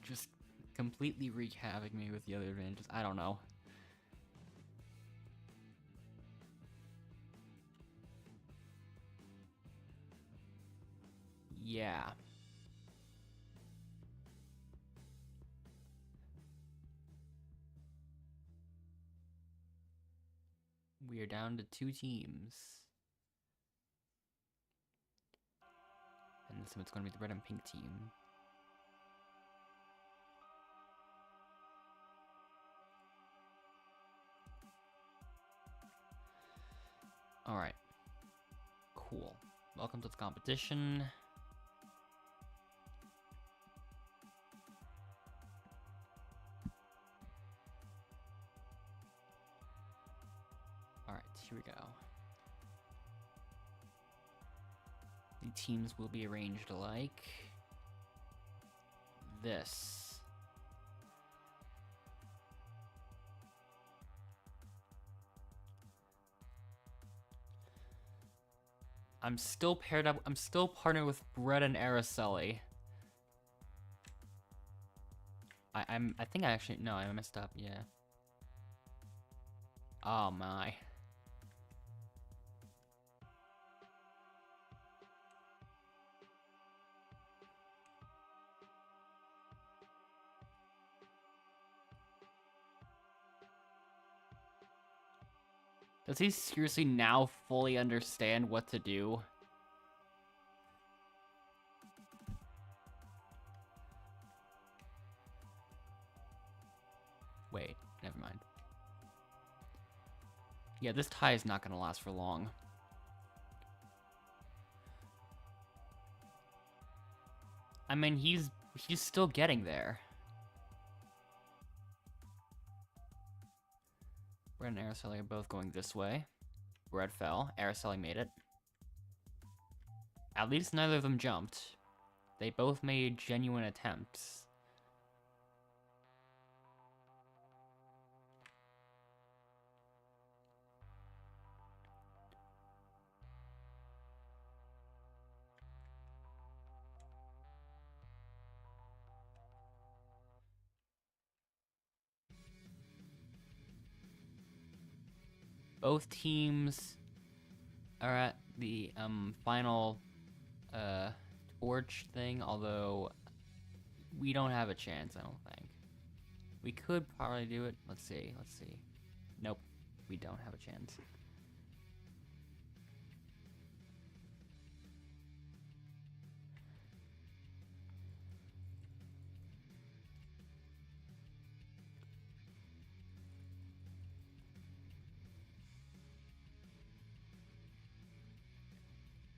just completely wreak havoc me with the other advantages. I don't know. Yeah. We are down to 2 teams. And this time it's going to be the red and pink team. Alright. Cool. Welcome to the competition. Alright, here we go. The teams will be arranged like this. I'm still paired up. I'm still partnered with Brett and Araceli. I think I actually, no, I messed up, yeah. Oh my. Does he seriously now fully understand what to do? Wait, never mind. Yeah, this tie is not gonna last for long. I mean, he's still getting there. Brett and Araceli are both going this way. Brett fell. Araceli made it. At least neither of them jumped. They both made genuine attempts. Both teams are at the final torch thing, although we don't have a chance, I don't think. We could probably do it. Let's see. Nope, we don't have a chance.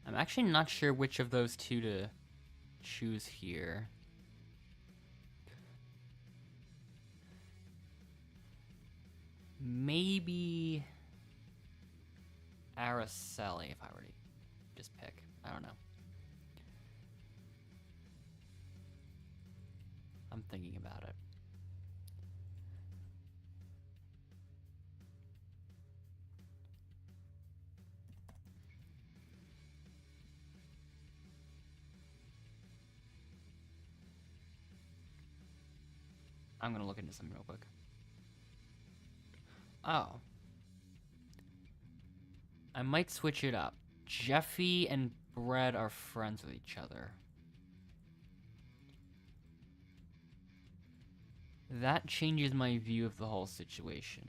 I'm actually not sure which of those two to choose here. Maybe Araceli, if I were to just pick. I don't know. I'm thinking about it. I'm gonna look into something real quick. Oh. I might switch it up. Jeffy and Brett are friends with each other. That changes my view of the whole situation.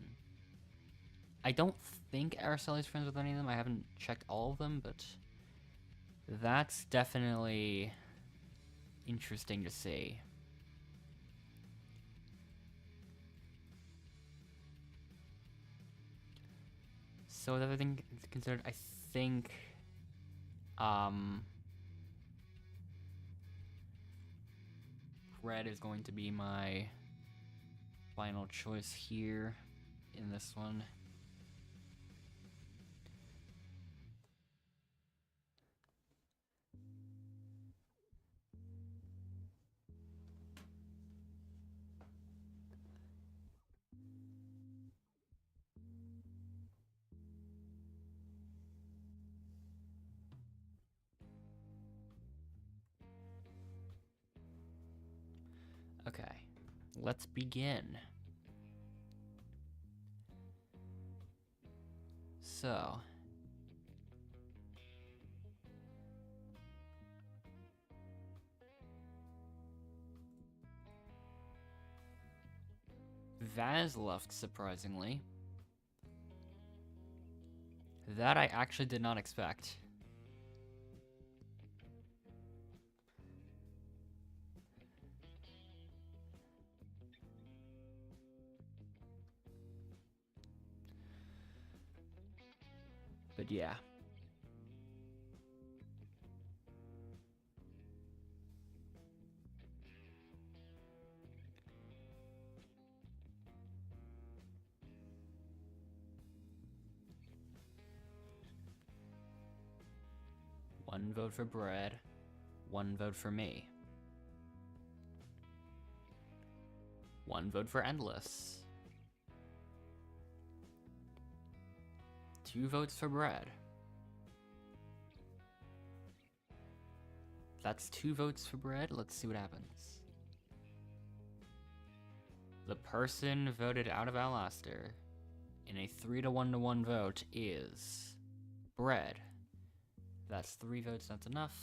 I don't think Araceli's friends with any of them. I haven't checked all of them, but that's definitely interesting to see. So with everything considered, I think red is going to be my final choice here in this one. Okay, let's begin. So, Vaz left, surprisingly. That I actually did not expect. But yeah. One vote for Bread, one vote for me. One vote for Endless. 2 votes for Bread. That's 2 votes for Bread. Let's see what happens. The person voted out of Outlaster in a 3-to-1-to-1 vote is Bread. That's 3 votes, that's enough.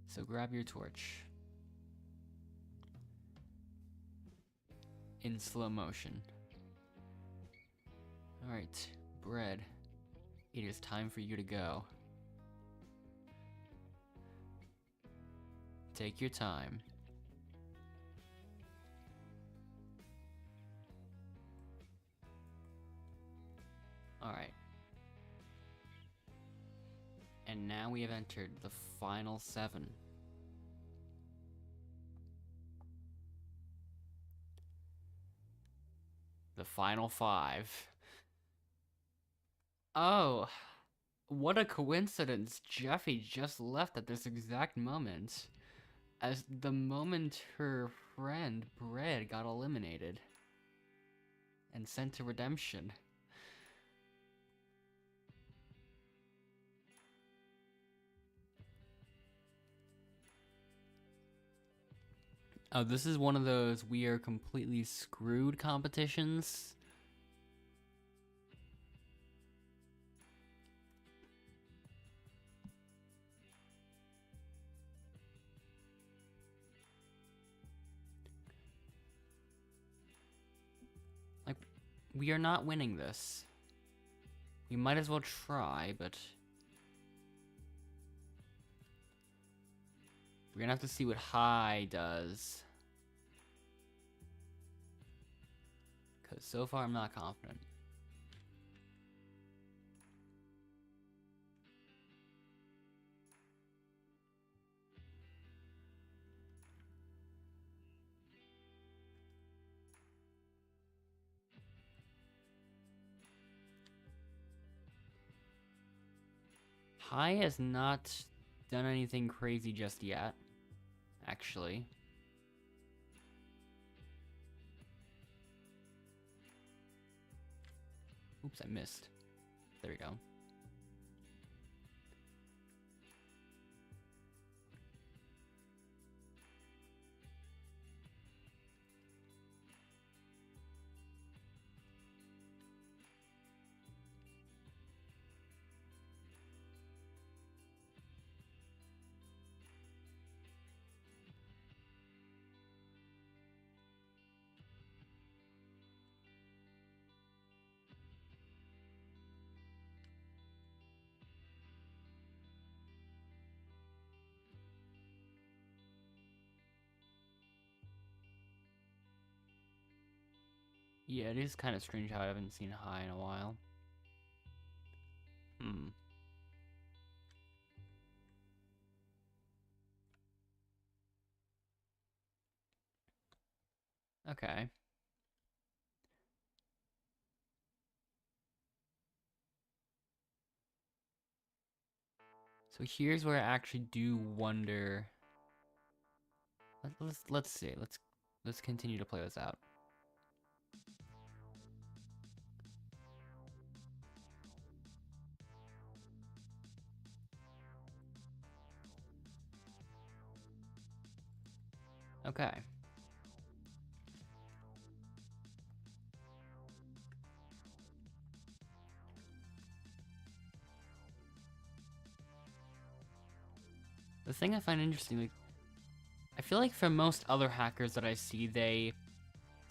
So grab your torch. In slow motion. Alright, Bread. It is time for you to go. Take your time. Alright. And now we have entered the final 7. The final 5. Oh, what a coincidence. Jeffy just left at this exact moment. As the moment her friend, Bread, got eliminated. And sent to redemption. Oh, this is one of those we are completely screwed competitions. Like, we are not winning this. We might as well try, but we're gonna have to see what High does. Because so far I'm not confident. High has not done anything crazy just yet, actually. Oops, I missed. There we go. Yeah, it is kind of strange how I haven't seen High in a while. Okay. So here's where I actually do wonder. Let's see. Let's continue to play this out. Okay. The thing I find interesting, like, I feel like for most other hackers that I see, they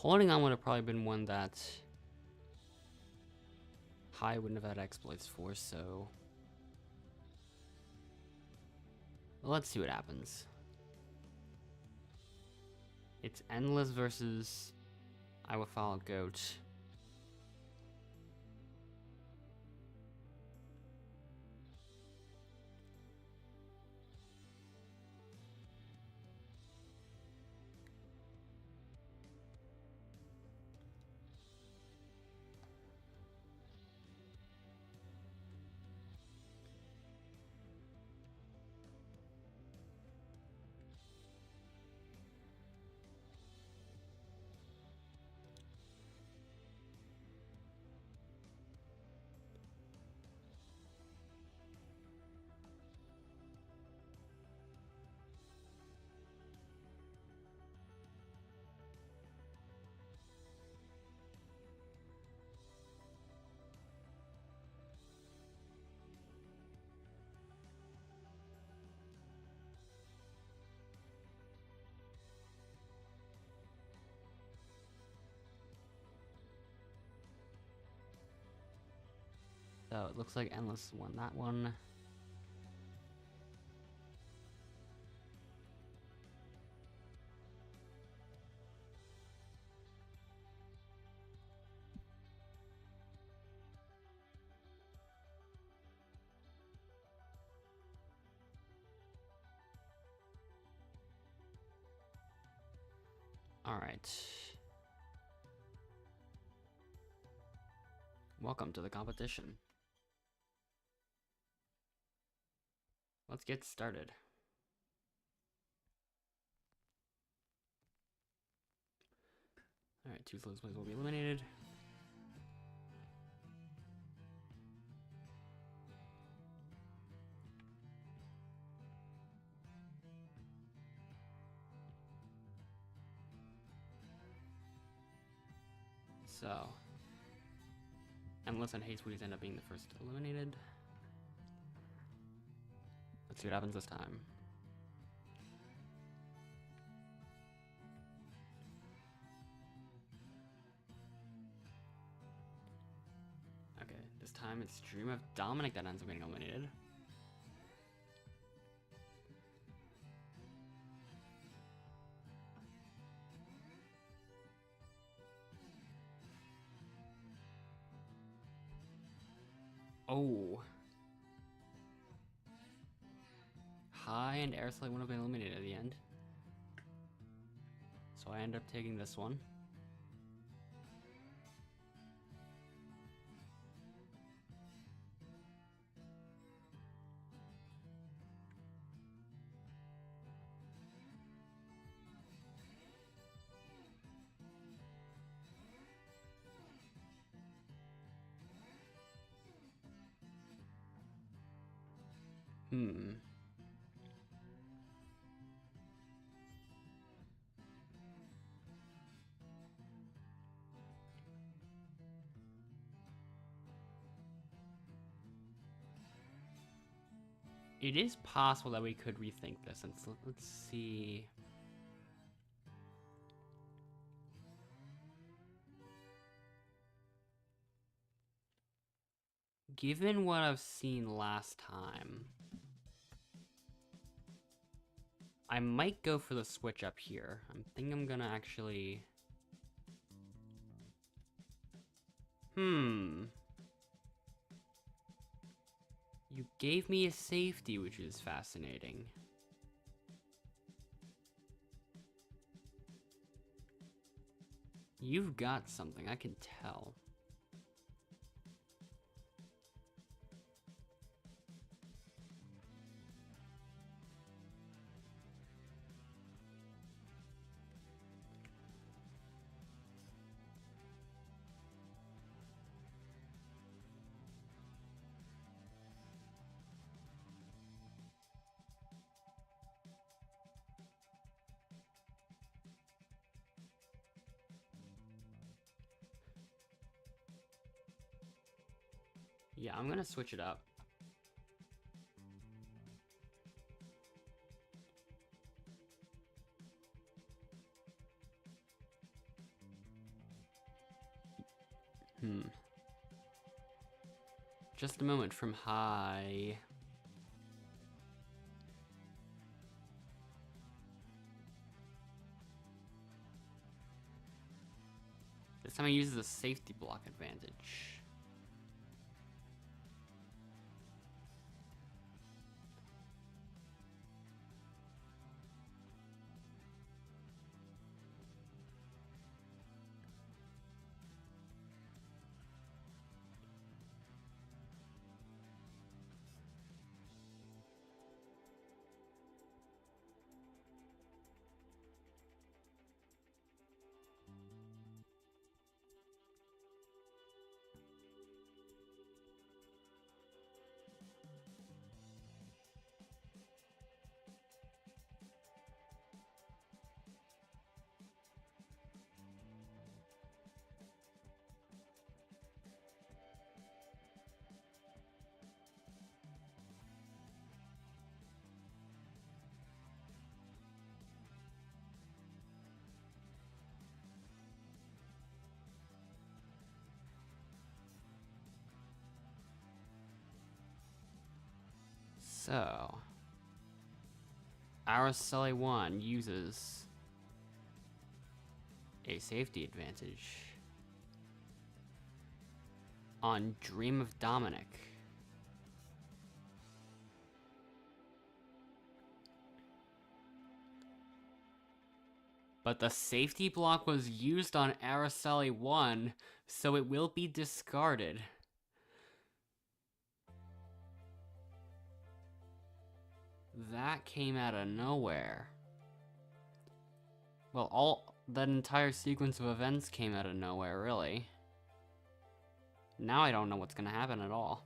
Holding on would have probably been one that High wouldn't have had exploits for, so let's see what happens. It's Endless versus I Will Follow Goat. So it looks like Endless won that one. All right. Welcome to the competition. Let's get started. All right, 2 slowest plays will be eliminated. So, Endless and Hate Sweeties end up being the first eliminated. Let's see what happens this time. Okay, this time it's Dream of Dominic that ends up getting eliminated. Oh. High and Airslide would have been eliminated at the end. So I end up taking this one. It is possible that we could rethink this. And so let's see. Given what I've seen last time, I might go for the switch up here. I think I'm gonna actually... You gave me a safety, which is fascinating. You've got something, I can tell. Yeah, I'm gonna switch it up. Just a moment from high. This time he uses a safety block advantage. So, Araceli 1 uses a safety advantage on Dream of Dominic. But the safety block was used on Araceli 1, so it will be discarded. That came out of nowhere. Well, that entire sequence of events came out of nowhere, really. Now I don't know what's gonna happen at all.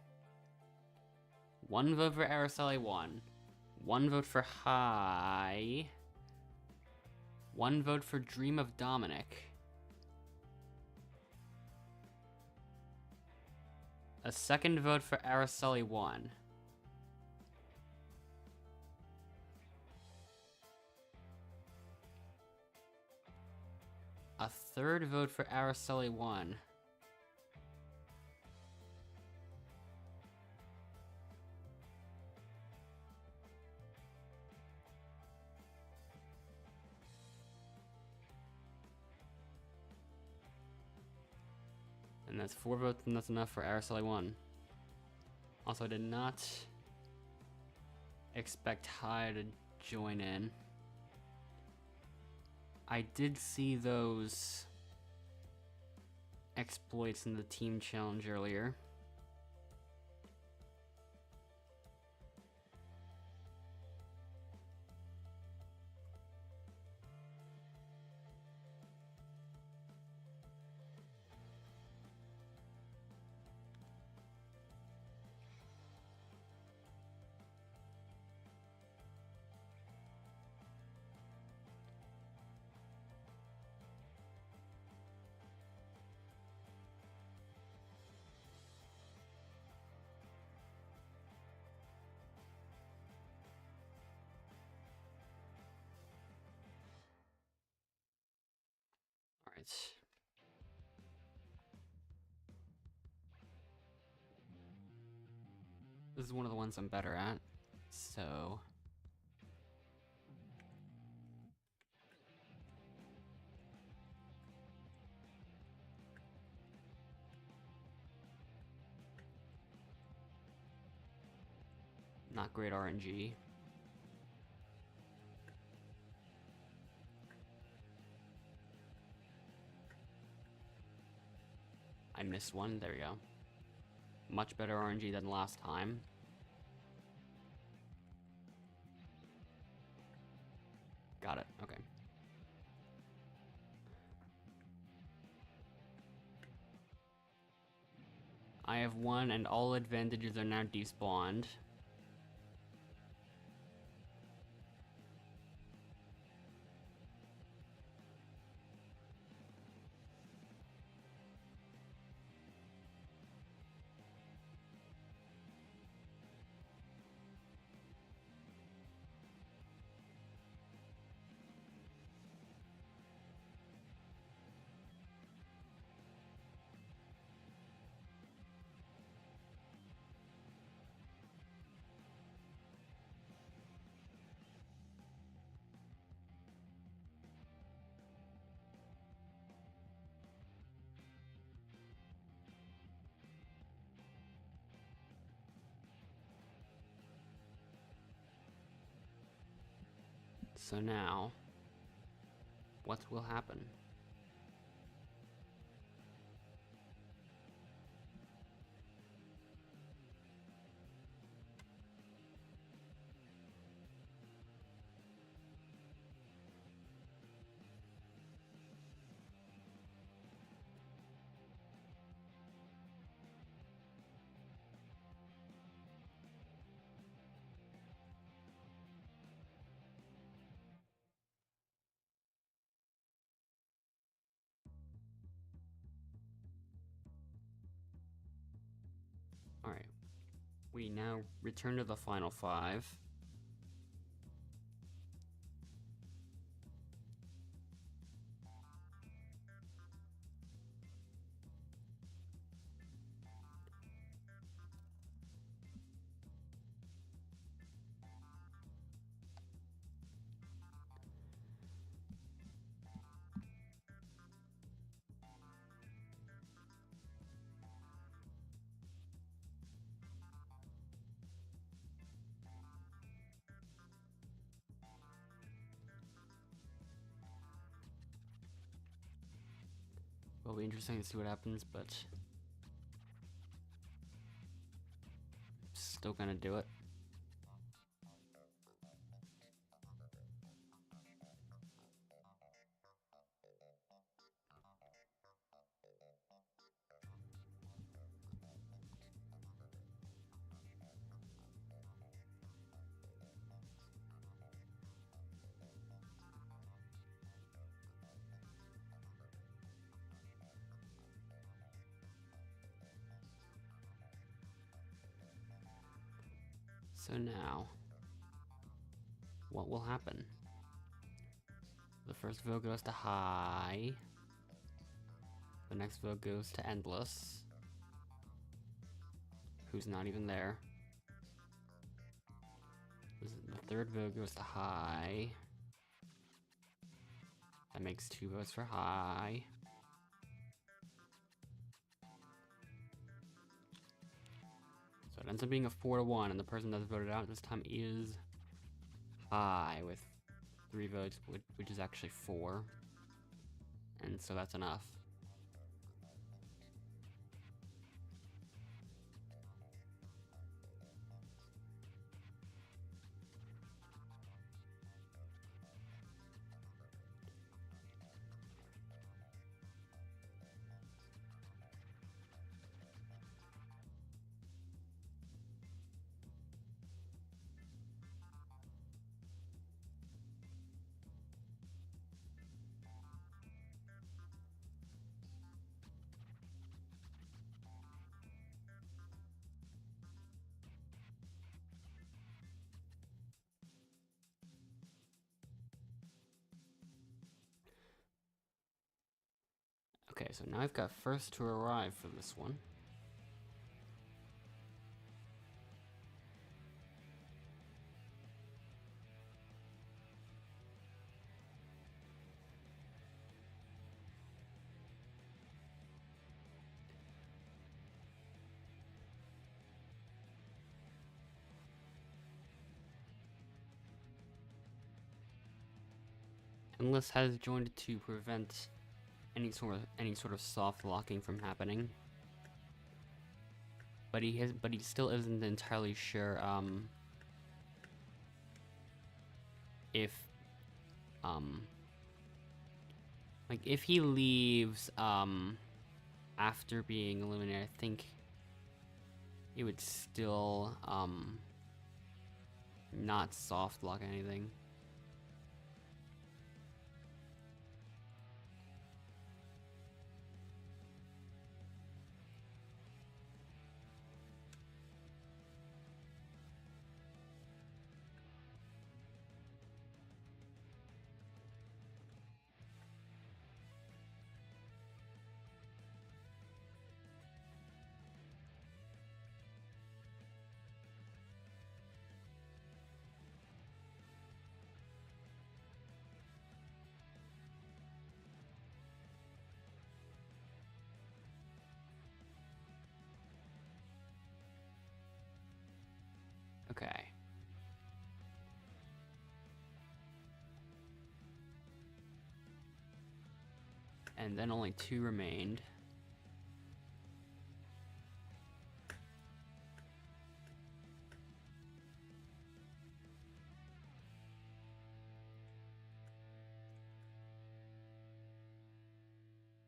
1 vote for Araceli 1. 1 vote for High. 1 vote for Dream of Dominic. A second vote for Araceli 1. A third vote for Araceli 1. And that's 4 votes, and that's enough for Araceli 1. Also, I did not expect High to join in. I did see those exploits in the team challenge earlier. Alright. This is one of the ones I'm better at, so... Not great RNG. I missed one, there we go. Much better RNG than last time. Got it, okay. I have 1 and all advantages are now despawned. So now, what will happen? Alright, we now return to the final 5. Will be interesting to see what happens, but still gonna do it. So now, what will happen? The first vote goes to high. The next vote goes to endless. Who's not even there. The third vote goes to high. That makes 2 votes for high. So it ends up being a 4-1, and the person that's voted out this time is high with 3 votes, which is actually 4. And so that's enough. Okay, so now I've got first to arrive for this one. Endless has joined to prevent any sort of soft locking from happening. But he still isn't entirely sure if like if he leaves after being eliminated, I think it would still not soft lock anything. Okay. And then only 2 remained.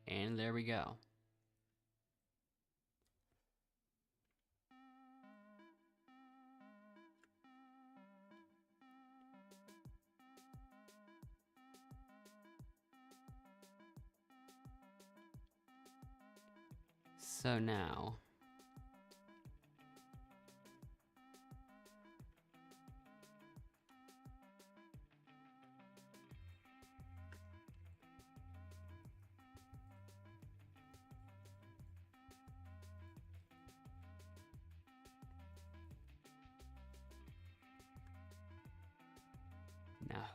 And there we go. So now,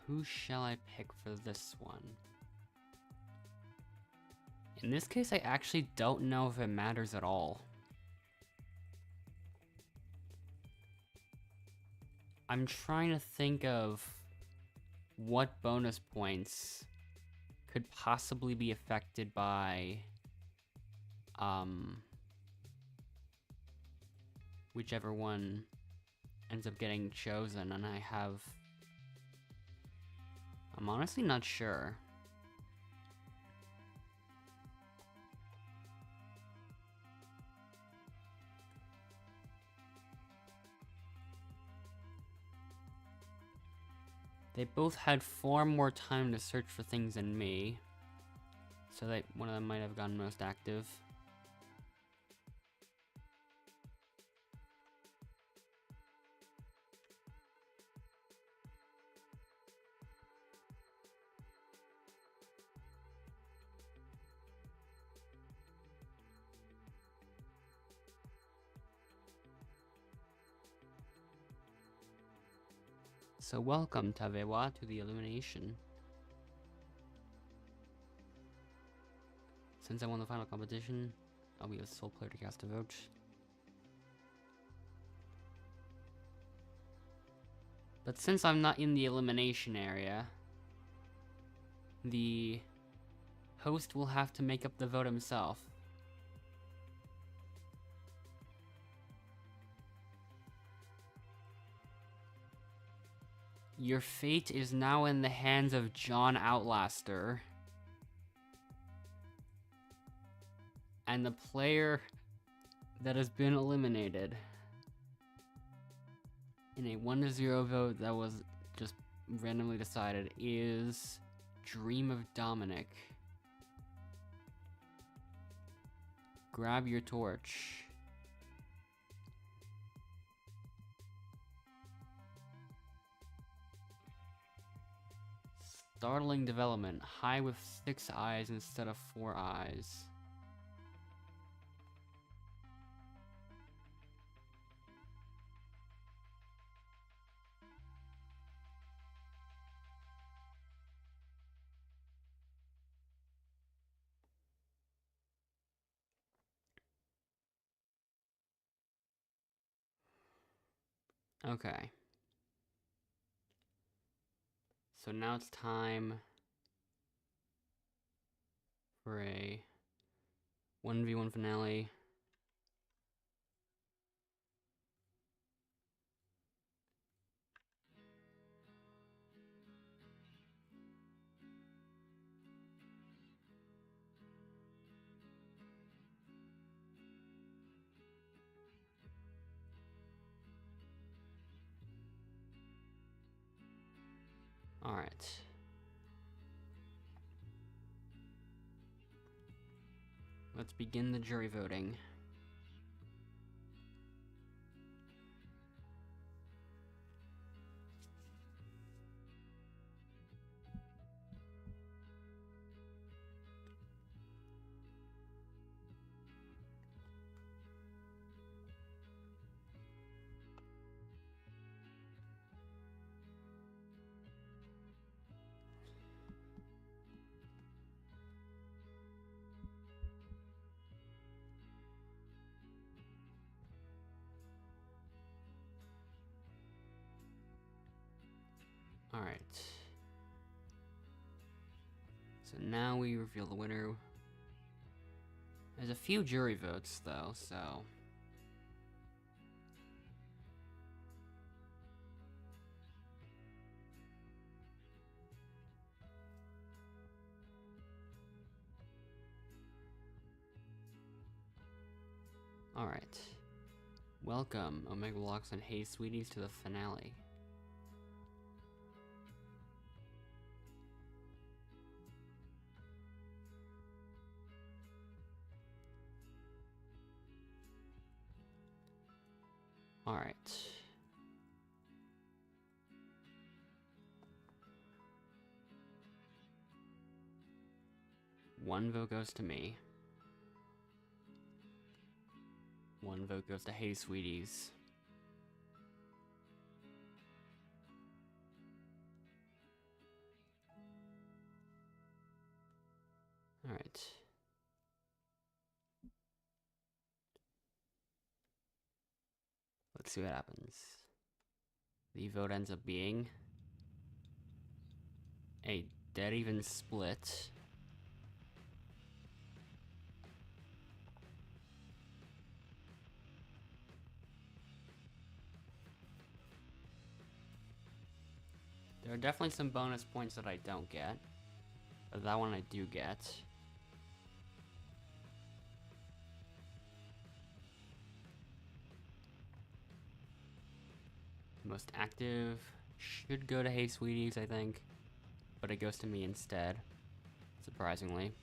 who shall I pick for this one? In this case, I actually don't know if it matters at all. I'm trying to think of what bonus points could possibly be affected by whichever one ends up getting chosen, and I'm honestly not sure. They both had far more time to search for things than me, so that one of them might have gone most active. So welcome, Tavewa, to the elimination. Since I won the final competition, I'll be the sole player to cast a vote. But since I'm not in the elimination area, the host will have to make up the vote himself. Your fate is now in the hands of John Outlaster. And the player that has been eliminated in a 1-0 vote that was just randomly decided is Dream of Dominic. Grab your torch. Startling development. High with 6 eyes instead of 4 eyes. Okay. So now it's time for a 1v1 finale. All right. Let's begin the jury voting. All right. So now we reveal the winner There's a few jury votes, though, so... Alright. Welcome, Omega Blocks and Hey Sweeties, to the finale. Alright. One vote goes to me. One vote goes to Hey Sweeties. Alright. Let's see what happens. The vote ends up being a dead even split. There are definitely some bonus points that I don't get, but that one I do get. Most active should go to Hey Sweeties, I think, but it goes to me instead, surprisingly.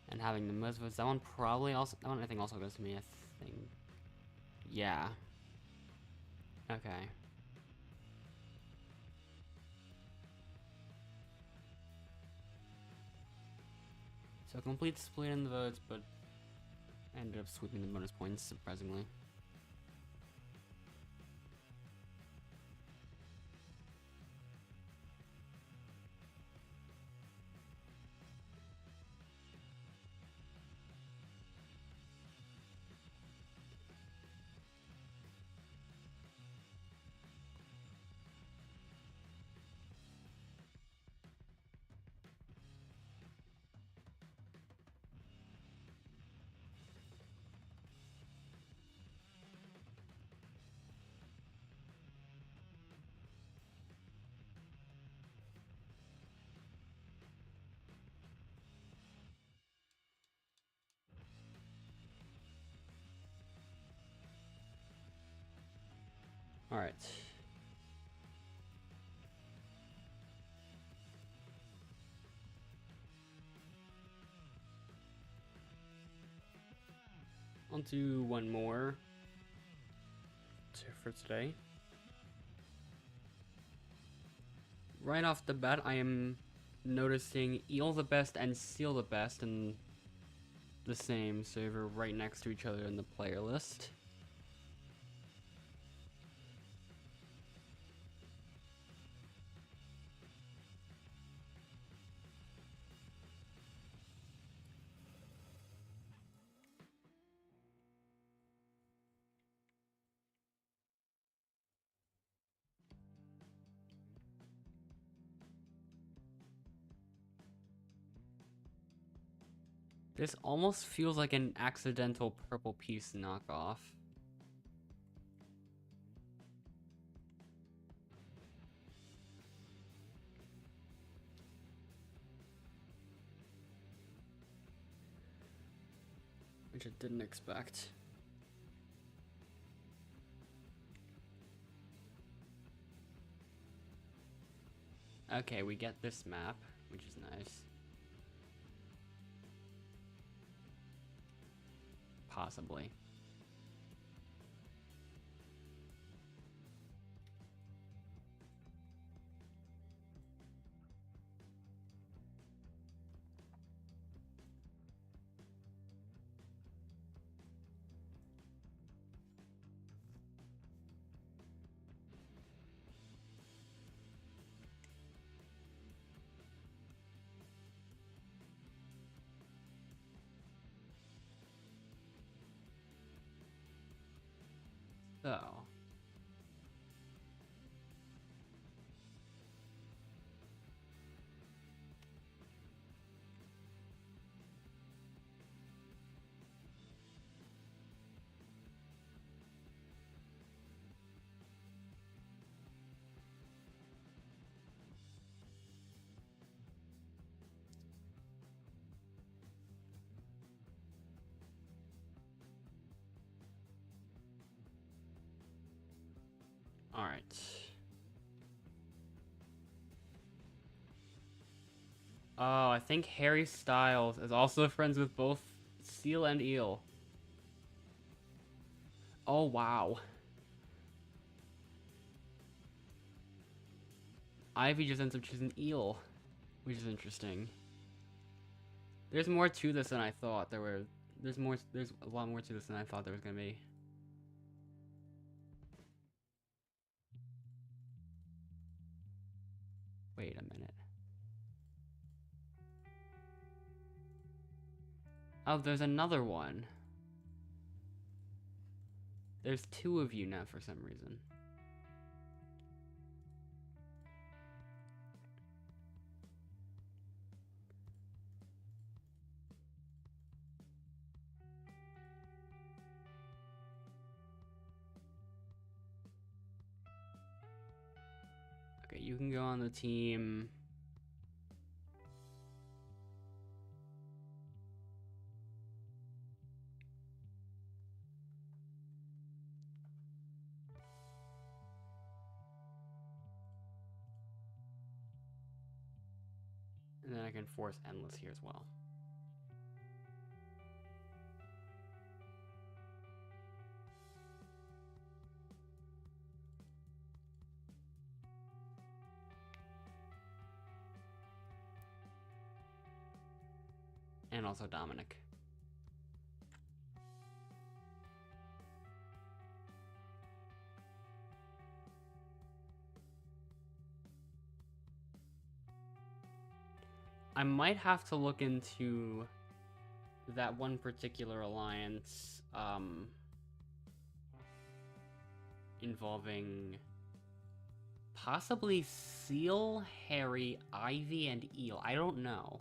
And having the most votes, that one I think also goes to me, I think. Yeah. Okay. So complete split in the votes, but I ended up sweeping the bonus points, surprisingly. Alright. On to one more for today. Right off the bat, I am noticing Eel the Best and Seal the Best in the same server right next to each other in the player list. This almost feels like an accidental Purple Piece knockoff. Which I didn't expect. Okay, we get this map, which is nice. Possibly. So. Alright. Oh, I think Harry Styles is also friends with both Seal and Eel. Oh, wow. Ivy just ends up choosing Eel, which is interesting. There's more to this than I thought there were. There's a lot more to this than I thought there was gonna be. Wait a minute. Oh, there's another one. There's two of you now for some reason. Okay, you can go on the team. And then I can force Endless here as well. And also Dominic. I might have to look into that one particular alliance involving possibly Seal, Harry, Ivy, and Eel. I don't know.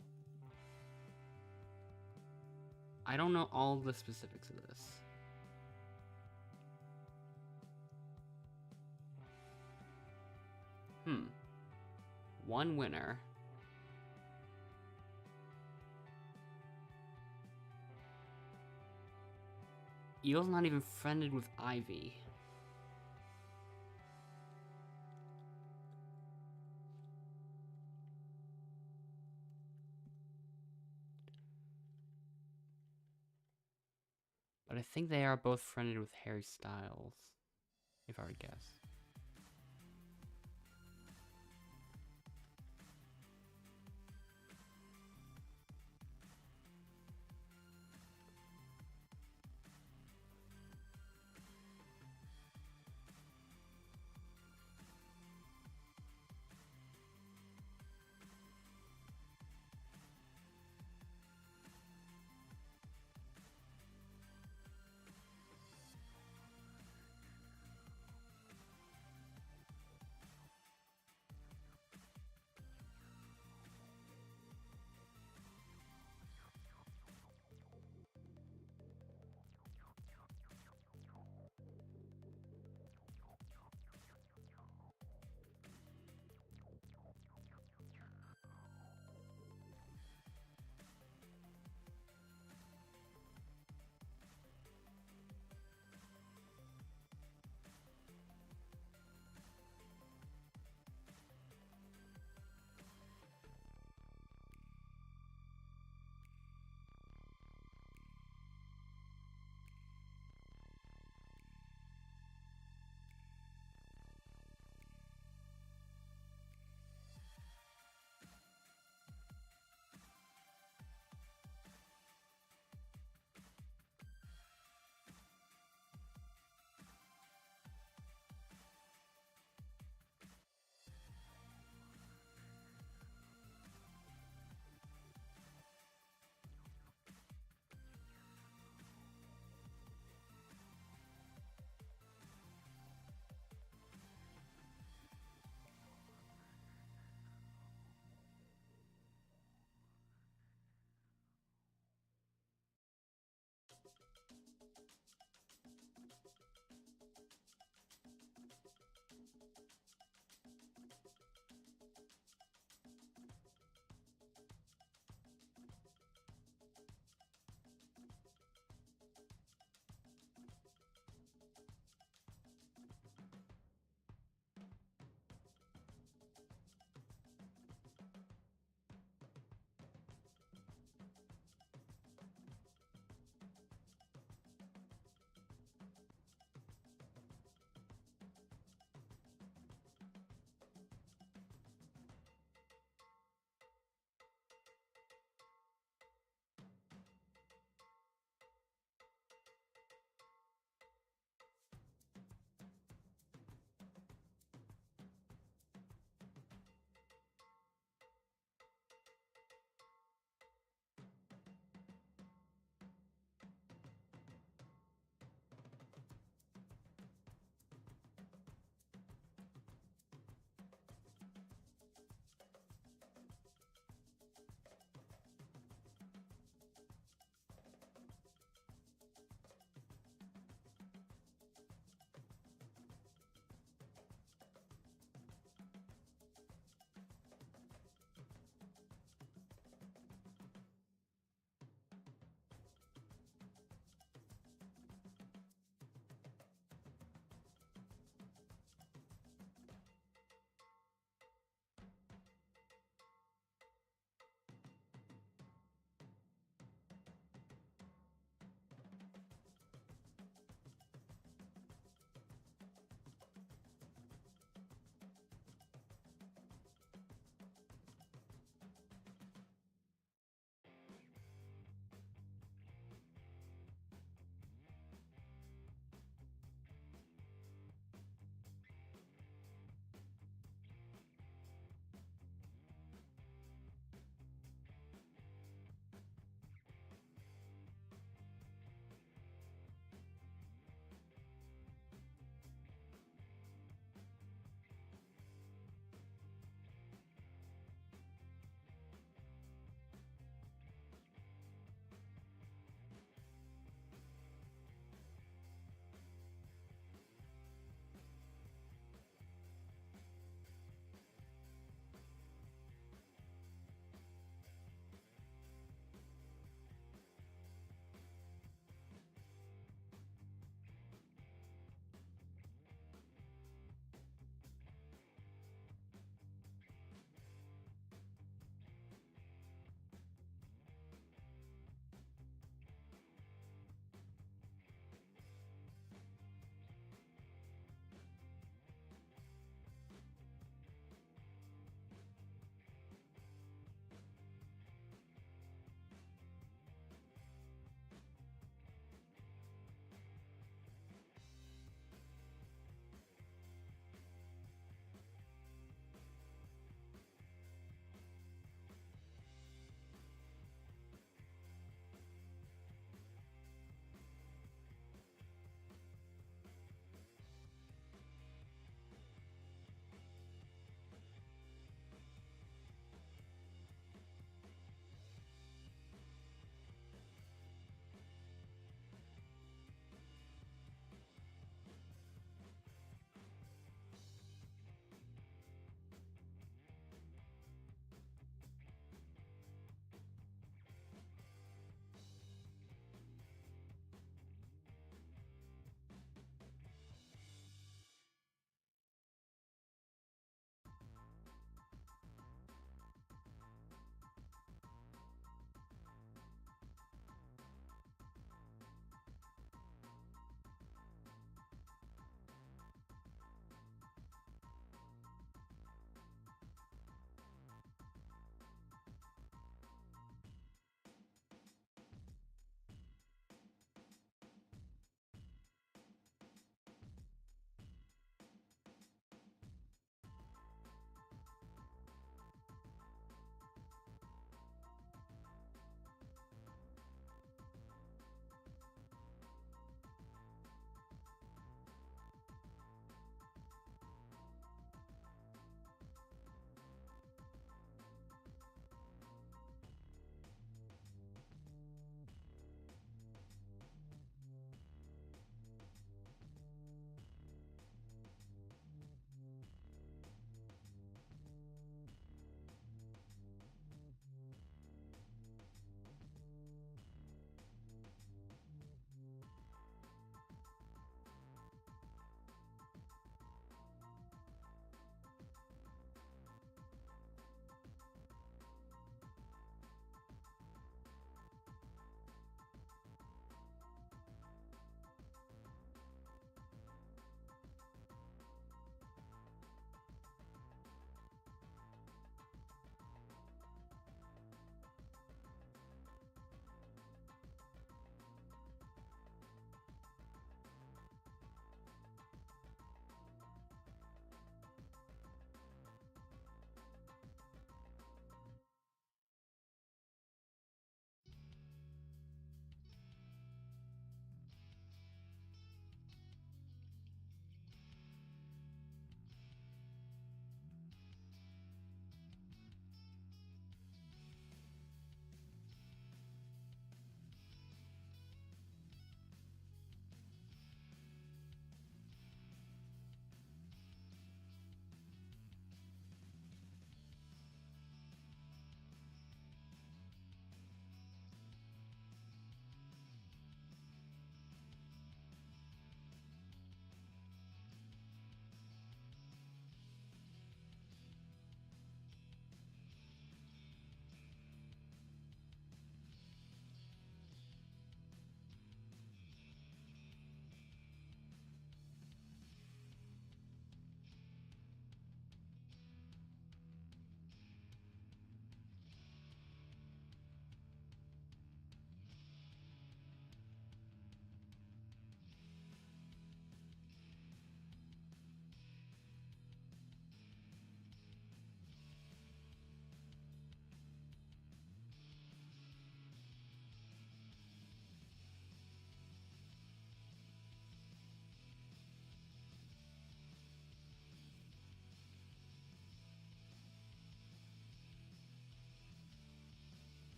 I don't know all the specifics of this. One winner. Eel's not even friended with Ivy. But I think they are both friended with Harry Styles, if I would guess.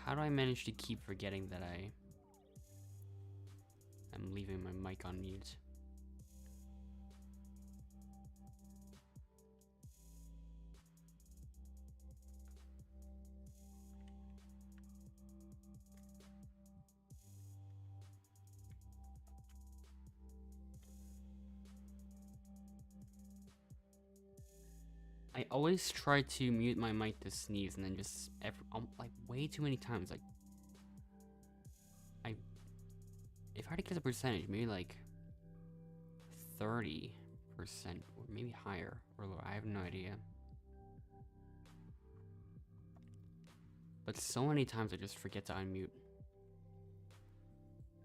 How do I manage to keep forgetting that I'm leaving my mic on mute? I always try to mute my mic to sneeze, and then just like way too many times. Like, if I had to guess a percentage, maybe like 30%, or maybe higher, or lower. I have no idea. But so many times I just forget to unmute,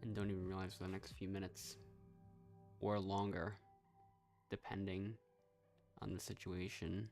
and don't even realize for the next few minutes, or longer, depending on the situation.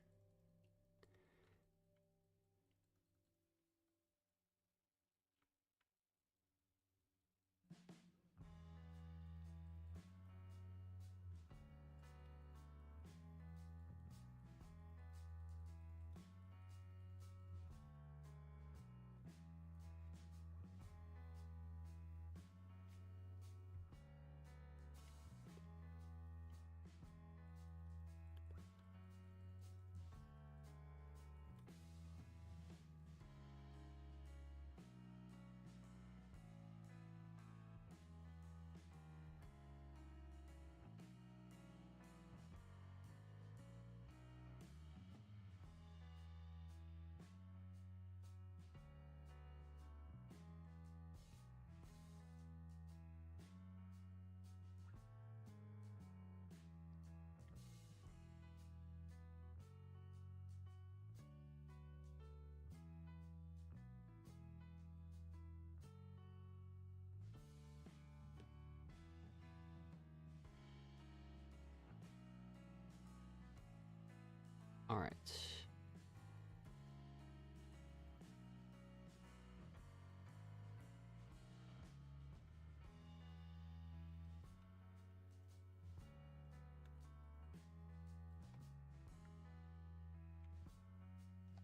All right.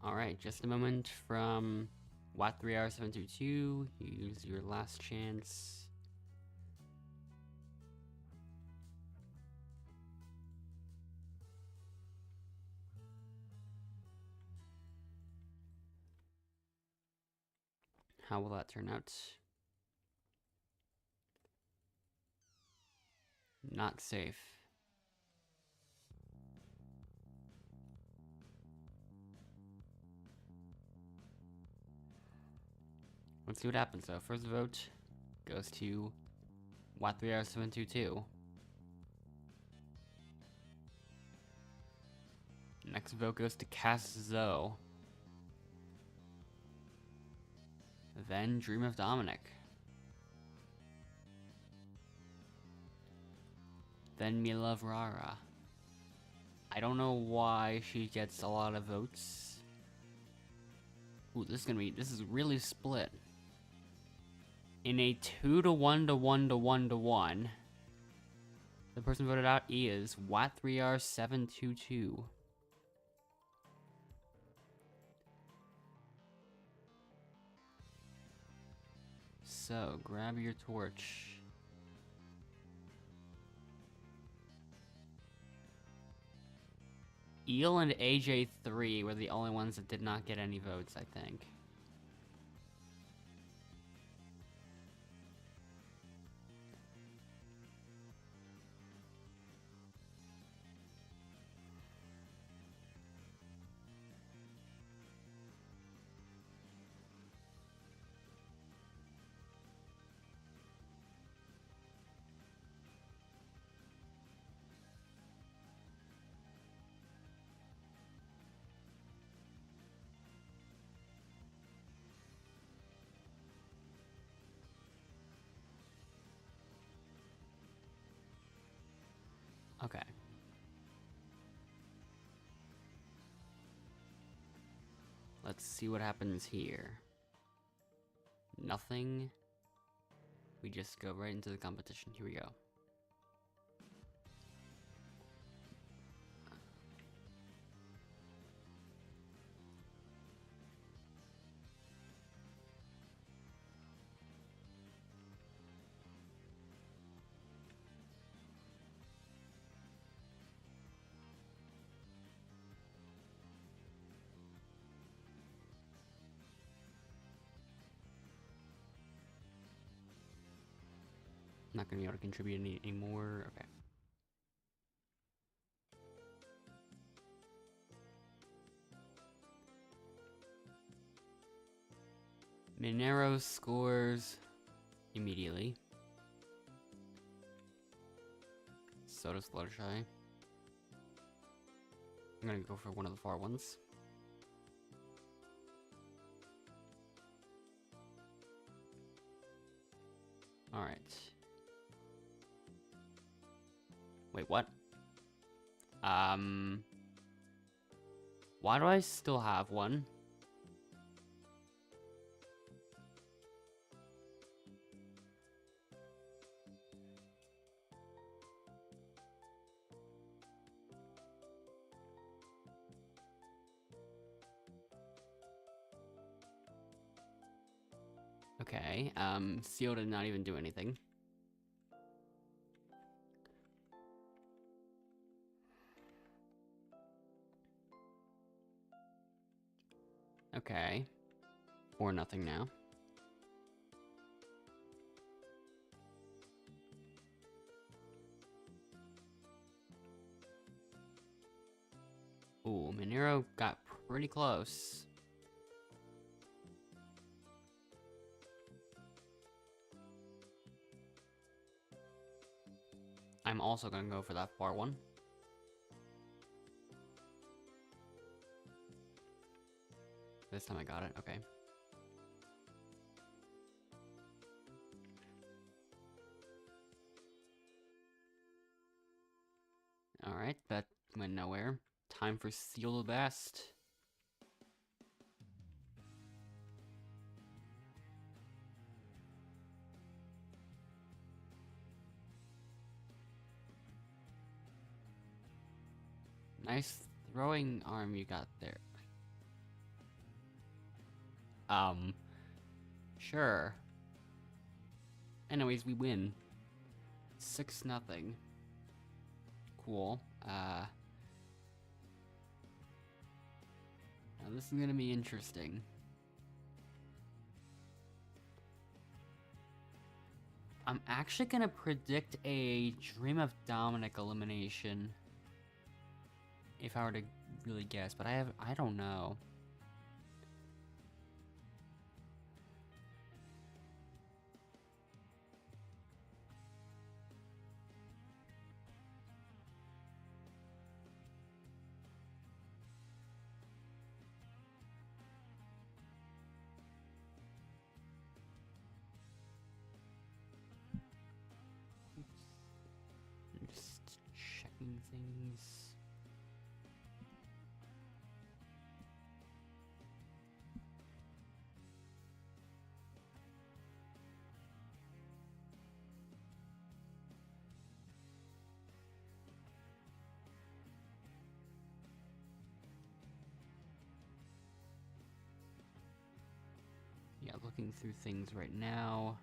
All right, just a moment from Watt3R722. Use your last chance. How will that turn out? Not safe. Let's see what happens though. First vote goes to Watt3R722. Next vote goes to Casso. Then Dream of Dominic. Then Mila Vrara. I don't know why she gets a lot of votes. Ooh, this is really split. In a 2-to-1-to-1-to-1-to-1, the person voted out is Watt3R722. So, grab your torch. Eel and AJ3 were the only ones that did not get any votes, I think. Okay. Let's see what happens here. Nothing. We just go right into the competition. Here we go. Not gonna be able to contribute anymore. Okay. Minero scores immediately. So does Fluttershy. I'm gonna go for one of the far ones. Alright. Wait, what? Why do I still have one? Okay, Seal did not even do anything. Okay. 4-0 now. Ooh, Minero got pretty close. I'm also gonna go for that far one. This time I got it, okay. Alright, that went nowhere. Time for Seal the Best. Nice throwing arm you got there. Sure. Anyways, we win. 6-0. Cool. Now this is gonna be interesting. I'm actually gonna predict a Dream of Dominic elimination. If I were to really guess, but I don't know. Just checking things. Yeah, looking through things right now.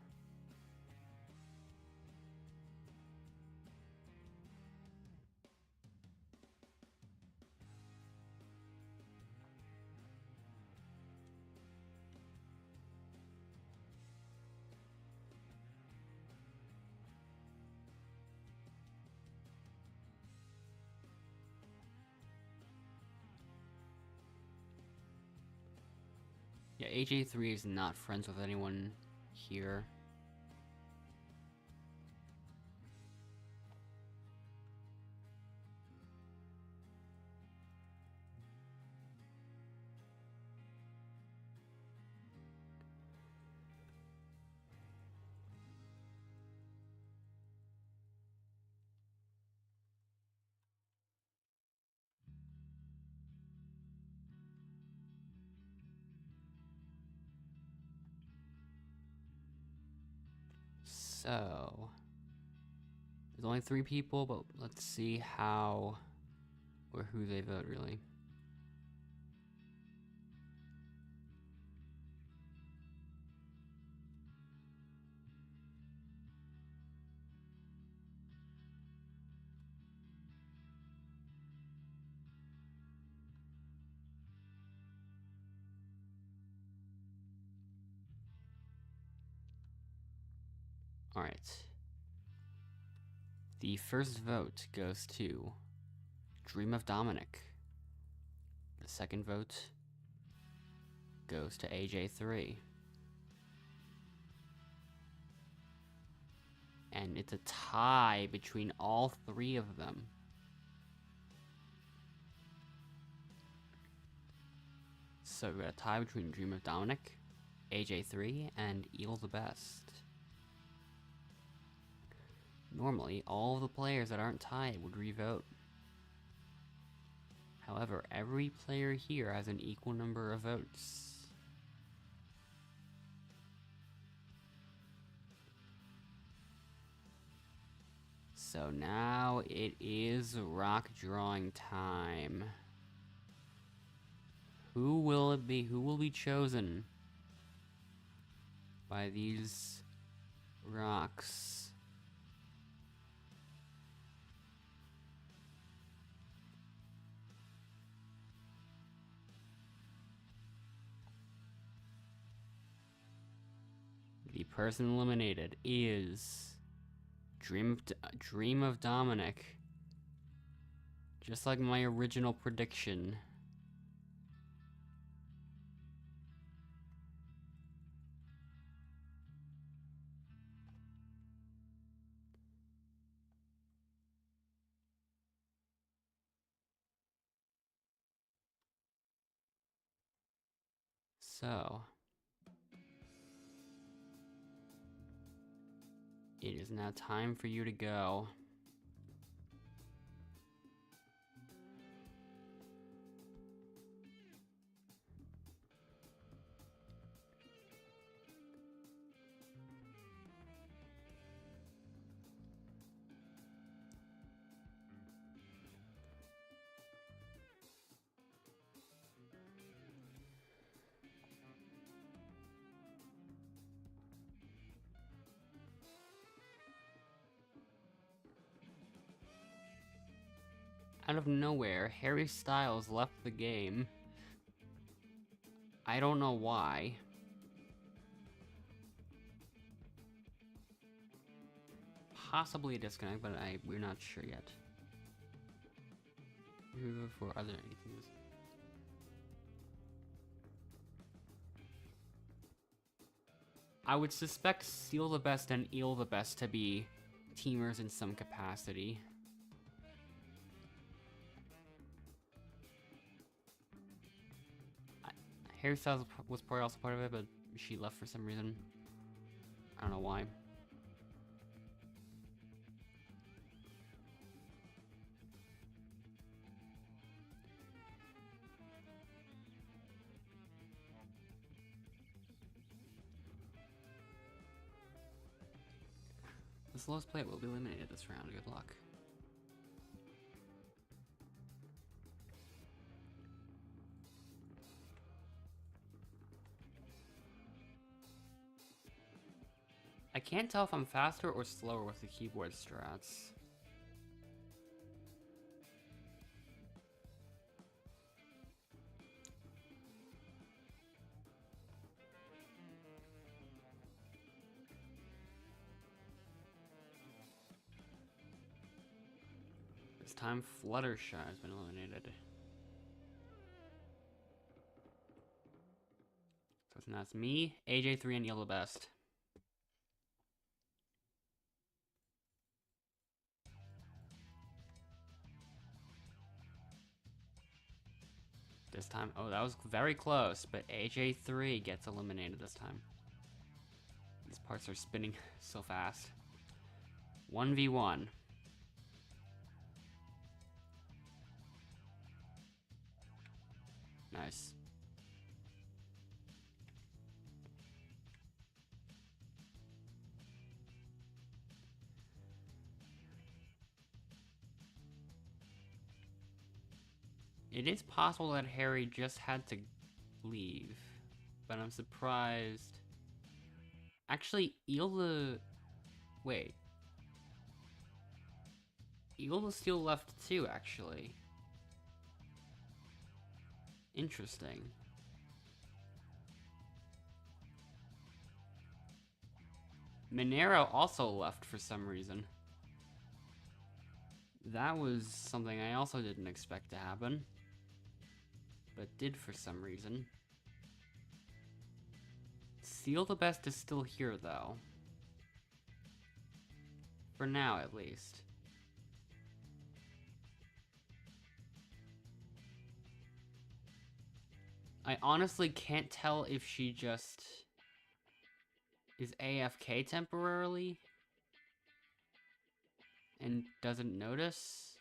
Yeah, AJ3 is not friends with anyone here. So, there's only 3 people, but let's see how or who they vote, really. Alright. The first vote goes to Dream of Dominic. The second vote goes to AJ3. And it's a tie between all three of them. So we got a tie between Dream of Dominic, AJ3, and Eel the Best. Normally, all of the players that aren't tied would revote. However, every player here has an equal number of votes. So now it is rock drawing time. Who will it be? Who will be chosen by these rocks? The person eliminated is Dream of Dominic. Just like my original prediction. So, it is now time for you to go. Out of nowhere, Harry Styles left the game. I don't know why. Possibly a disconnect, but we're not sure yet. For other anything. I would suspect Seal the Best and Eel the Best to be teamers in some capacity. Harry Styles was probably also part of it, but she left for some reason. I don't know why. The slowest player will be eliminated this round. Good luck. I can't tell if I'm faster or slower with the keyboard strats. This time Fluttershy has been eliminated. So now it's me, AJ3, and Eel the Best. This time, oh, that was very close, but AJ3 gets eliminated this time. These parts are spinning so fast. 1v1. Nice. It is possible that Harry just had to leave, but I'm surprised. Actually, wait. Eel the Steel left too, actually. Interesting. Monero also left for some reason. That was something I also didn't expect to happen, but did for some reason. Seal the Best is still here, though. For now, at least. I honestly can't tell if she just is AFK temporarily and doesn't notice.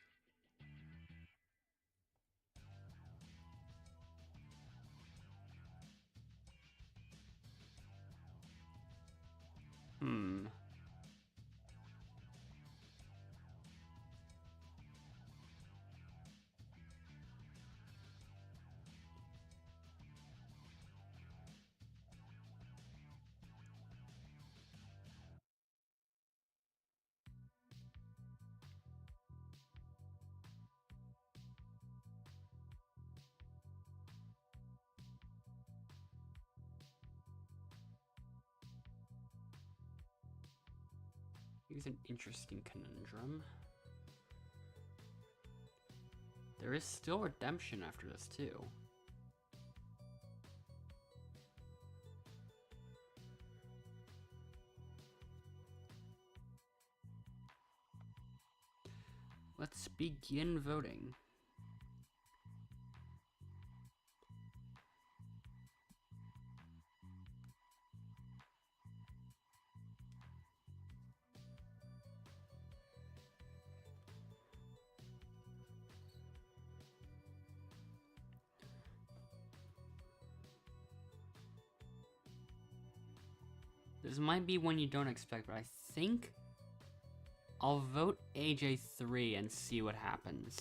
Here's an interesting conundrum. There is still redemption after this, too. Let's begin voting. This might be one you don't expect, but I think I'll vote AJ3 and see what happens.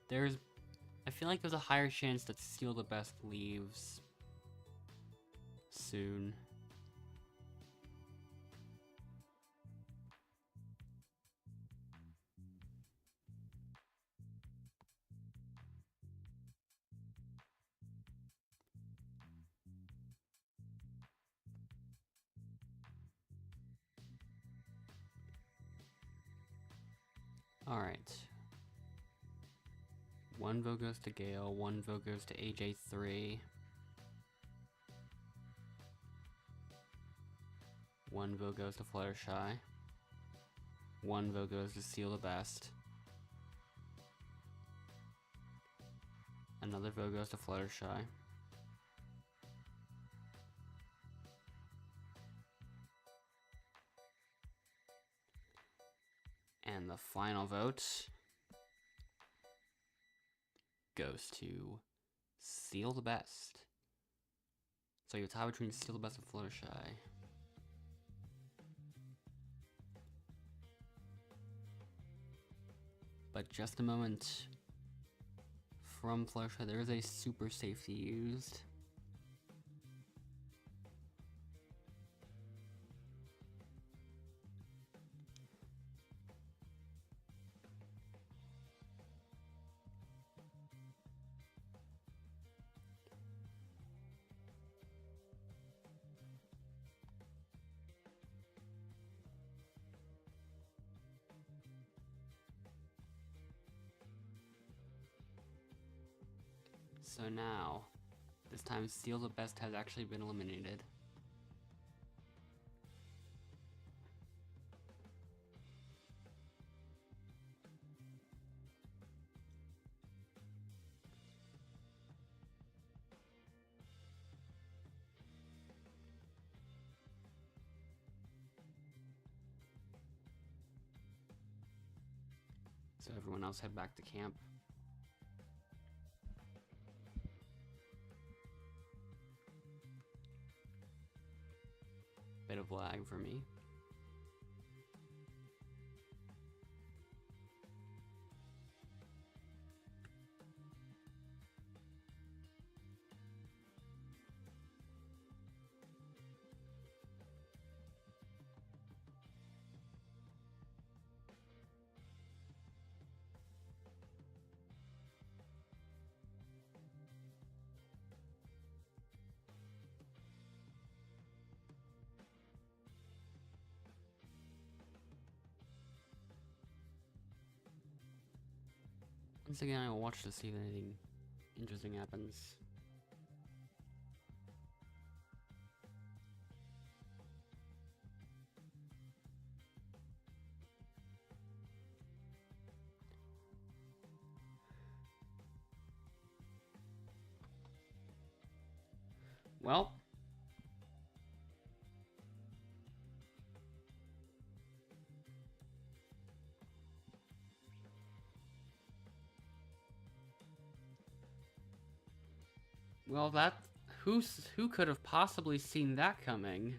I feel like there's a higher chance that Steal the Best leaves soon. Alright. One vote goes to Gale, one vote goes to AJ3. One vote goes to Fluttershy. One vote goes to Seal the Best. Another vote goes to Fluttershy. And the final vote goes to Seal the Best. So you tie between Seal the Best and Fluttershy. But just a moment, from Fluttershy, there is a super safety used. So now, this time Steal the Best has actually been eliminated. So everyone else head back to camp. Bit of lag for me. Once again, I'll watch to see if anything interesting happens. Well, that who could have possibly seen that coming?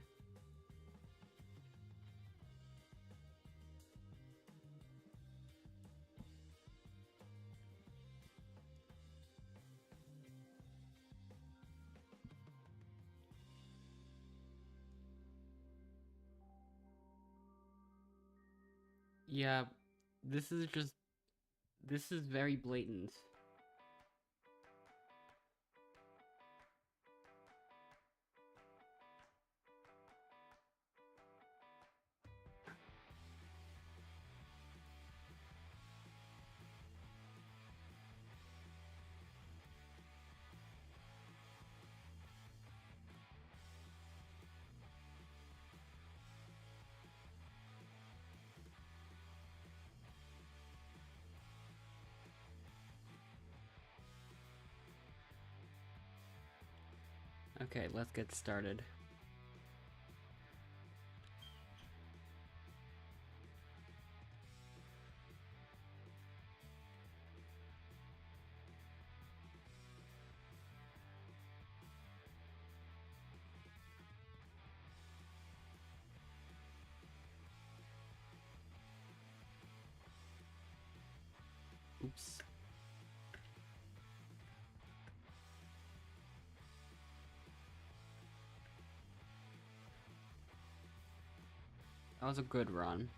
Yeah, this is very blatant. Okay, let's get started. Oops. That was a good run.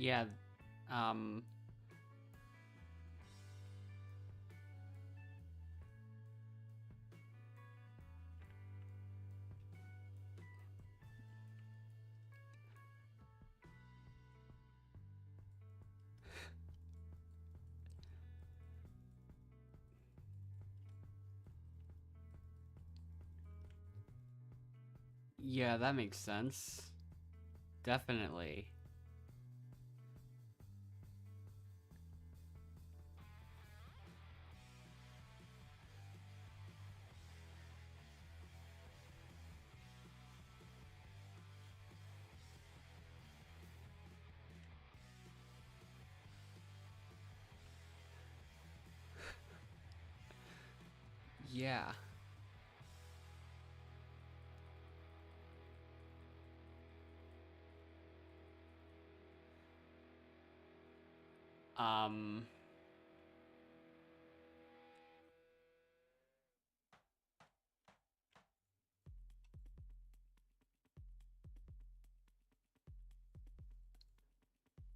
Yeah, yeah, that makes sense. Definitely. Yeah. Um...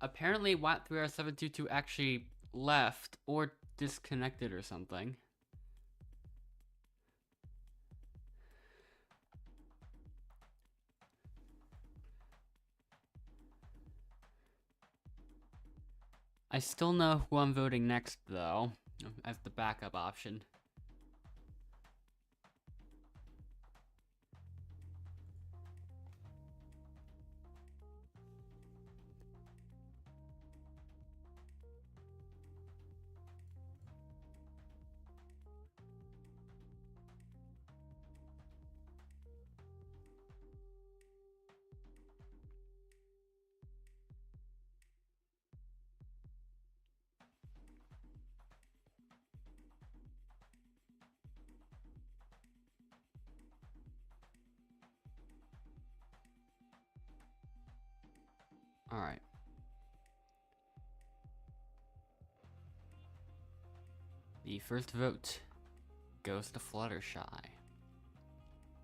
Apparently, Watt 3R722 actually left or disconnected or something. I still know who I'm voting next, though, as the backup option. Alright. The first vote goes to Fluttershy.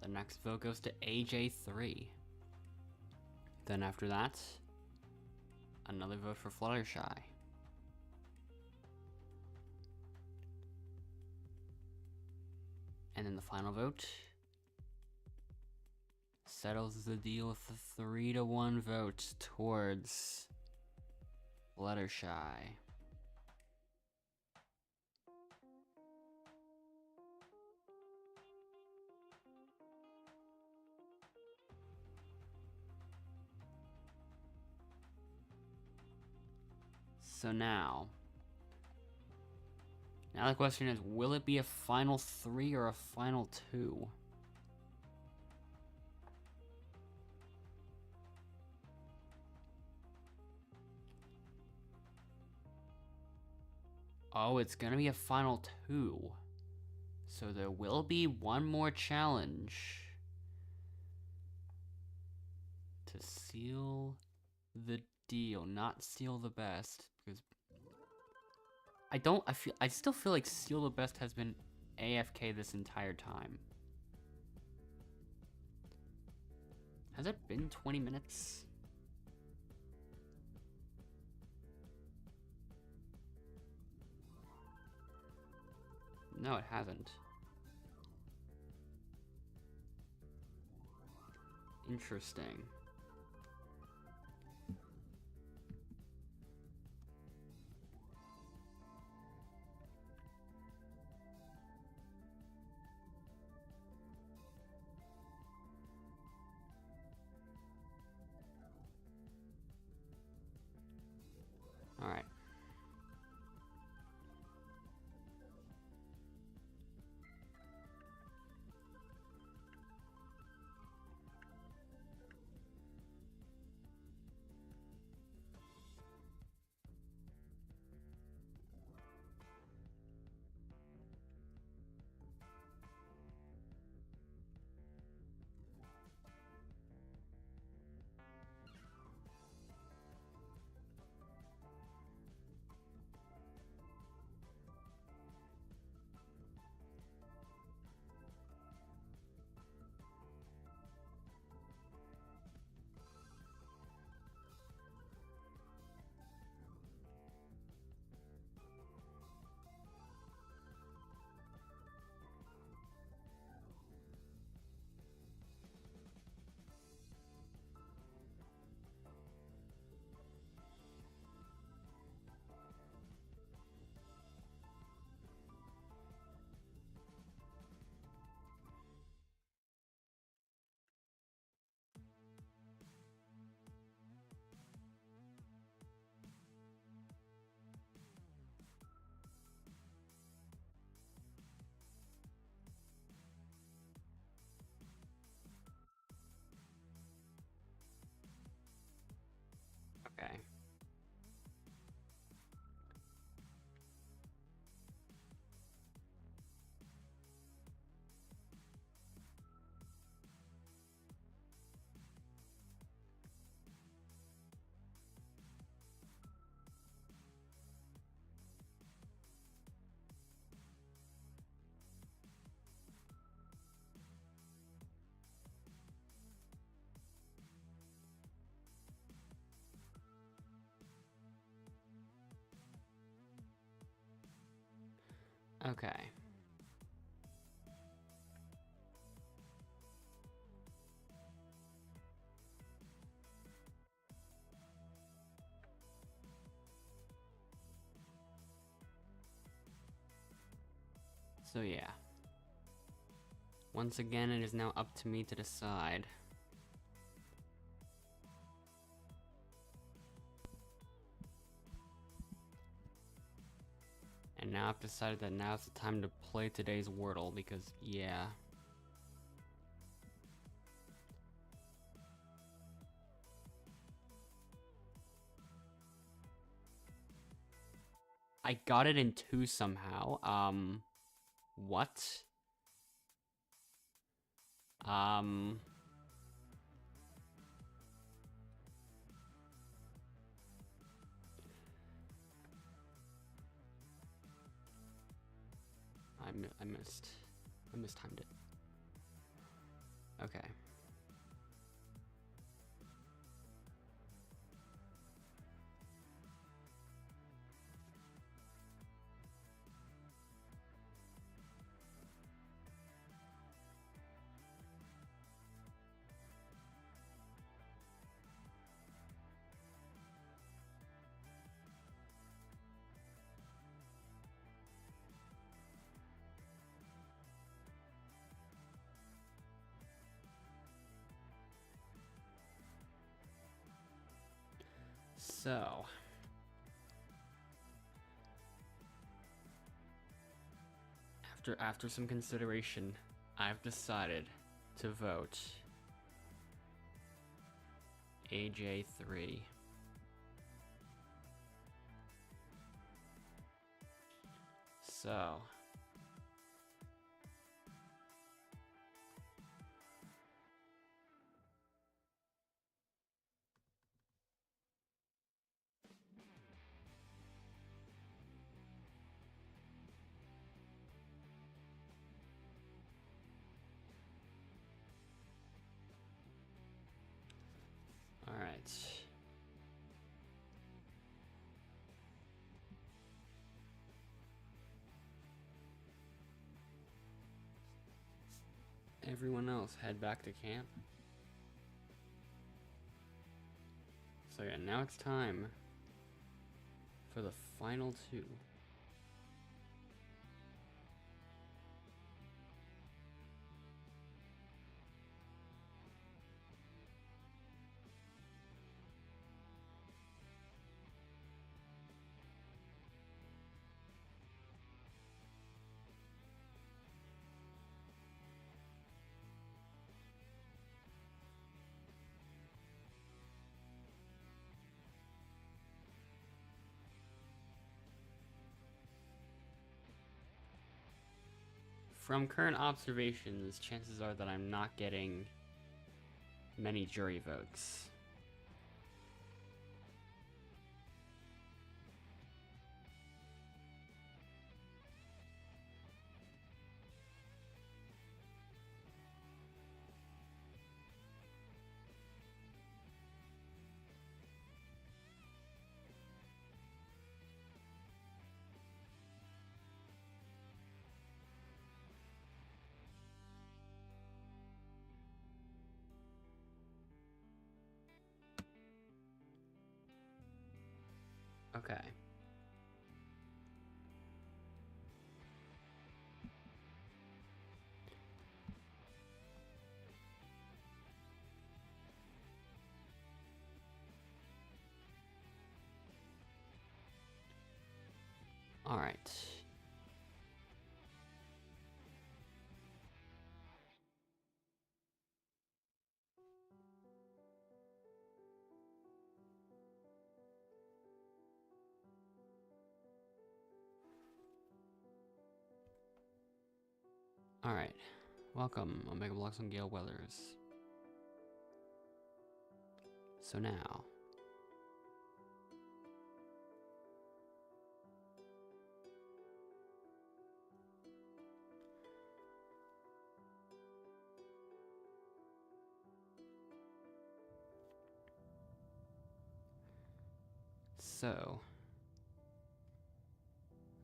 The next vote goes to AJ3. Then after that, another vote for Fluttershy. And then the final vote settles the deal with a 3-1 vote towards Fluttershy. So now the question is, will it be a final 3 or a final 2? Oh, it's gonna be a final 2. So there will be one more challenge to seal the deal, not seal the best, because I still feel like seal the best has been AFK this entire time. Has it been 20 minutes? No, it hasn't. Interesting. All right. Okay. Okay. So yeah. Once again, it is now up to me to decide. And now I've decided that now's the time to play today's Wordle, because, yeah. I got it in 2 somehow. What? I mistimed it. Okay. So, after some consideration, I've decided to vote AJ3. So, all right. Everyone else head back to camp. So yeah, now it's time for the final two. From current observations, chances are that I'm not getting many jury votes. Okay. All right. All right. Welcome, Omega Blocks and Gale Weathers. So now,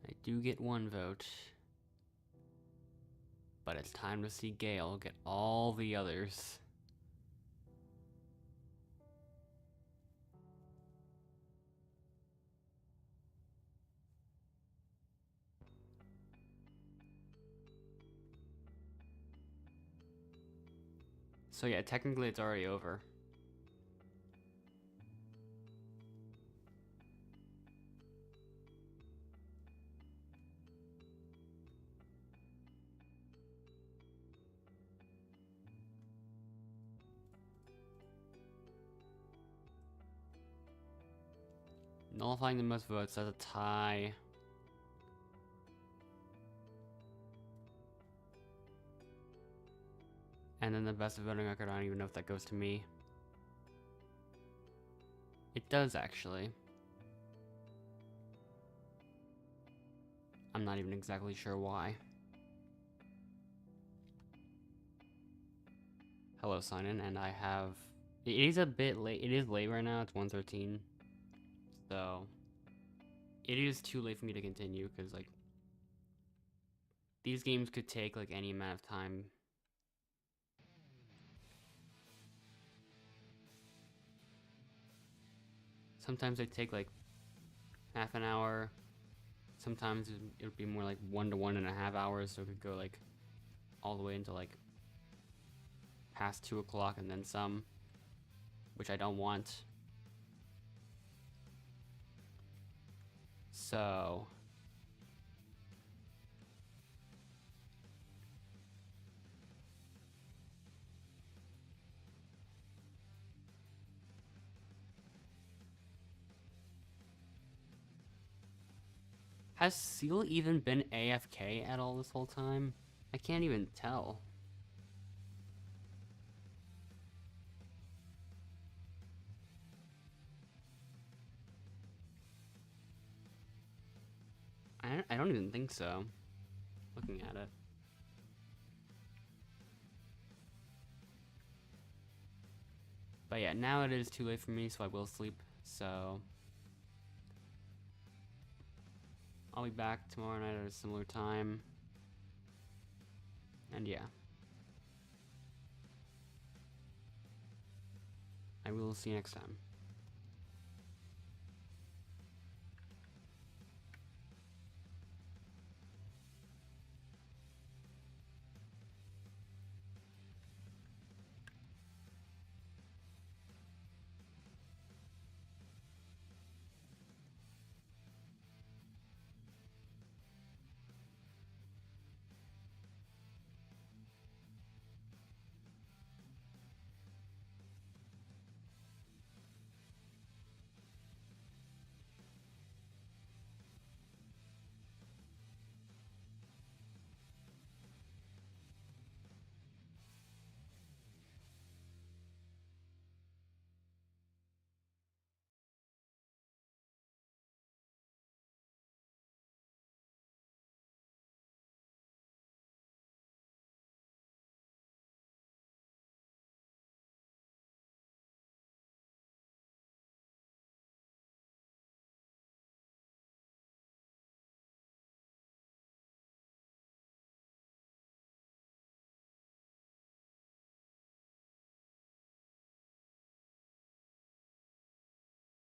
I do get one vote, but it's time to see Gale get all the others. So yeah, technically it's already over. Nullifying the most votes as a tie. And then the best voting record, I don't even know if that goes to me. It does, actually. I'm not even exactly sure why. hello sign in, and I have. It is a bit late. It is late right now. It's 1:13, so it is too late for me to continue because like these games could take like any amount of time. Sometimes they take like half an hour. Sometimes it would be more like 1 to 1.5 hours, so it could go like all the way into like past 2 o'clock and then some, which I don't want. So has Seal even been AFK at all this whole time? I can't even tell. I don't even think so, looking at it. But yeah, now it is too late for me, so I will sleep. So I'll be back tomorrow night at a similar time. And yeah, I will see you next time.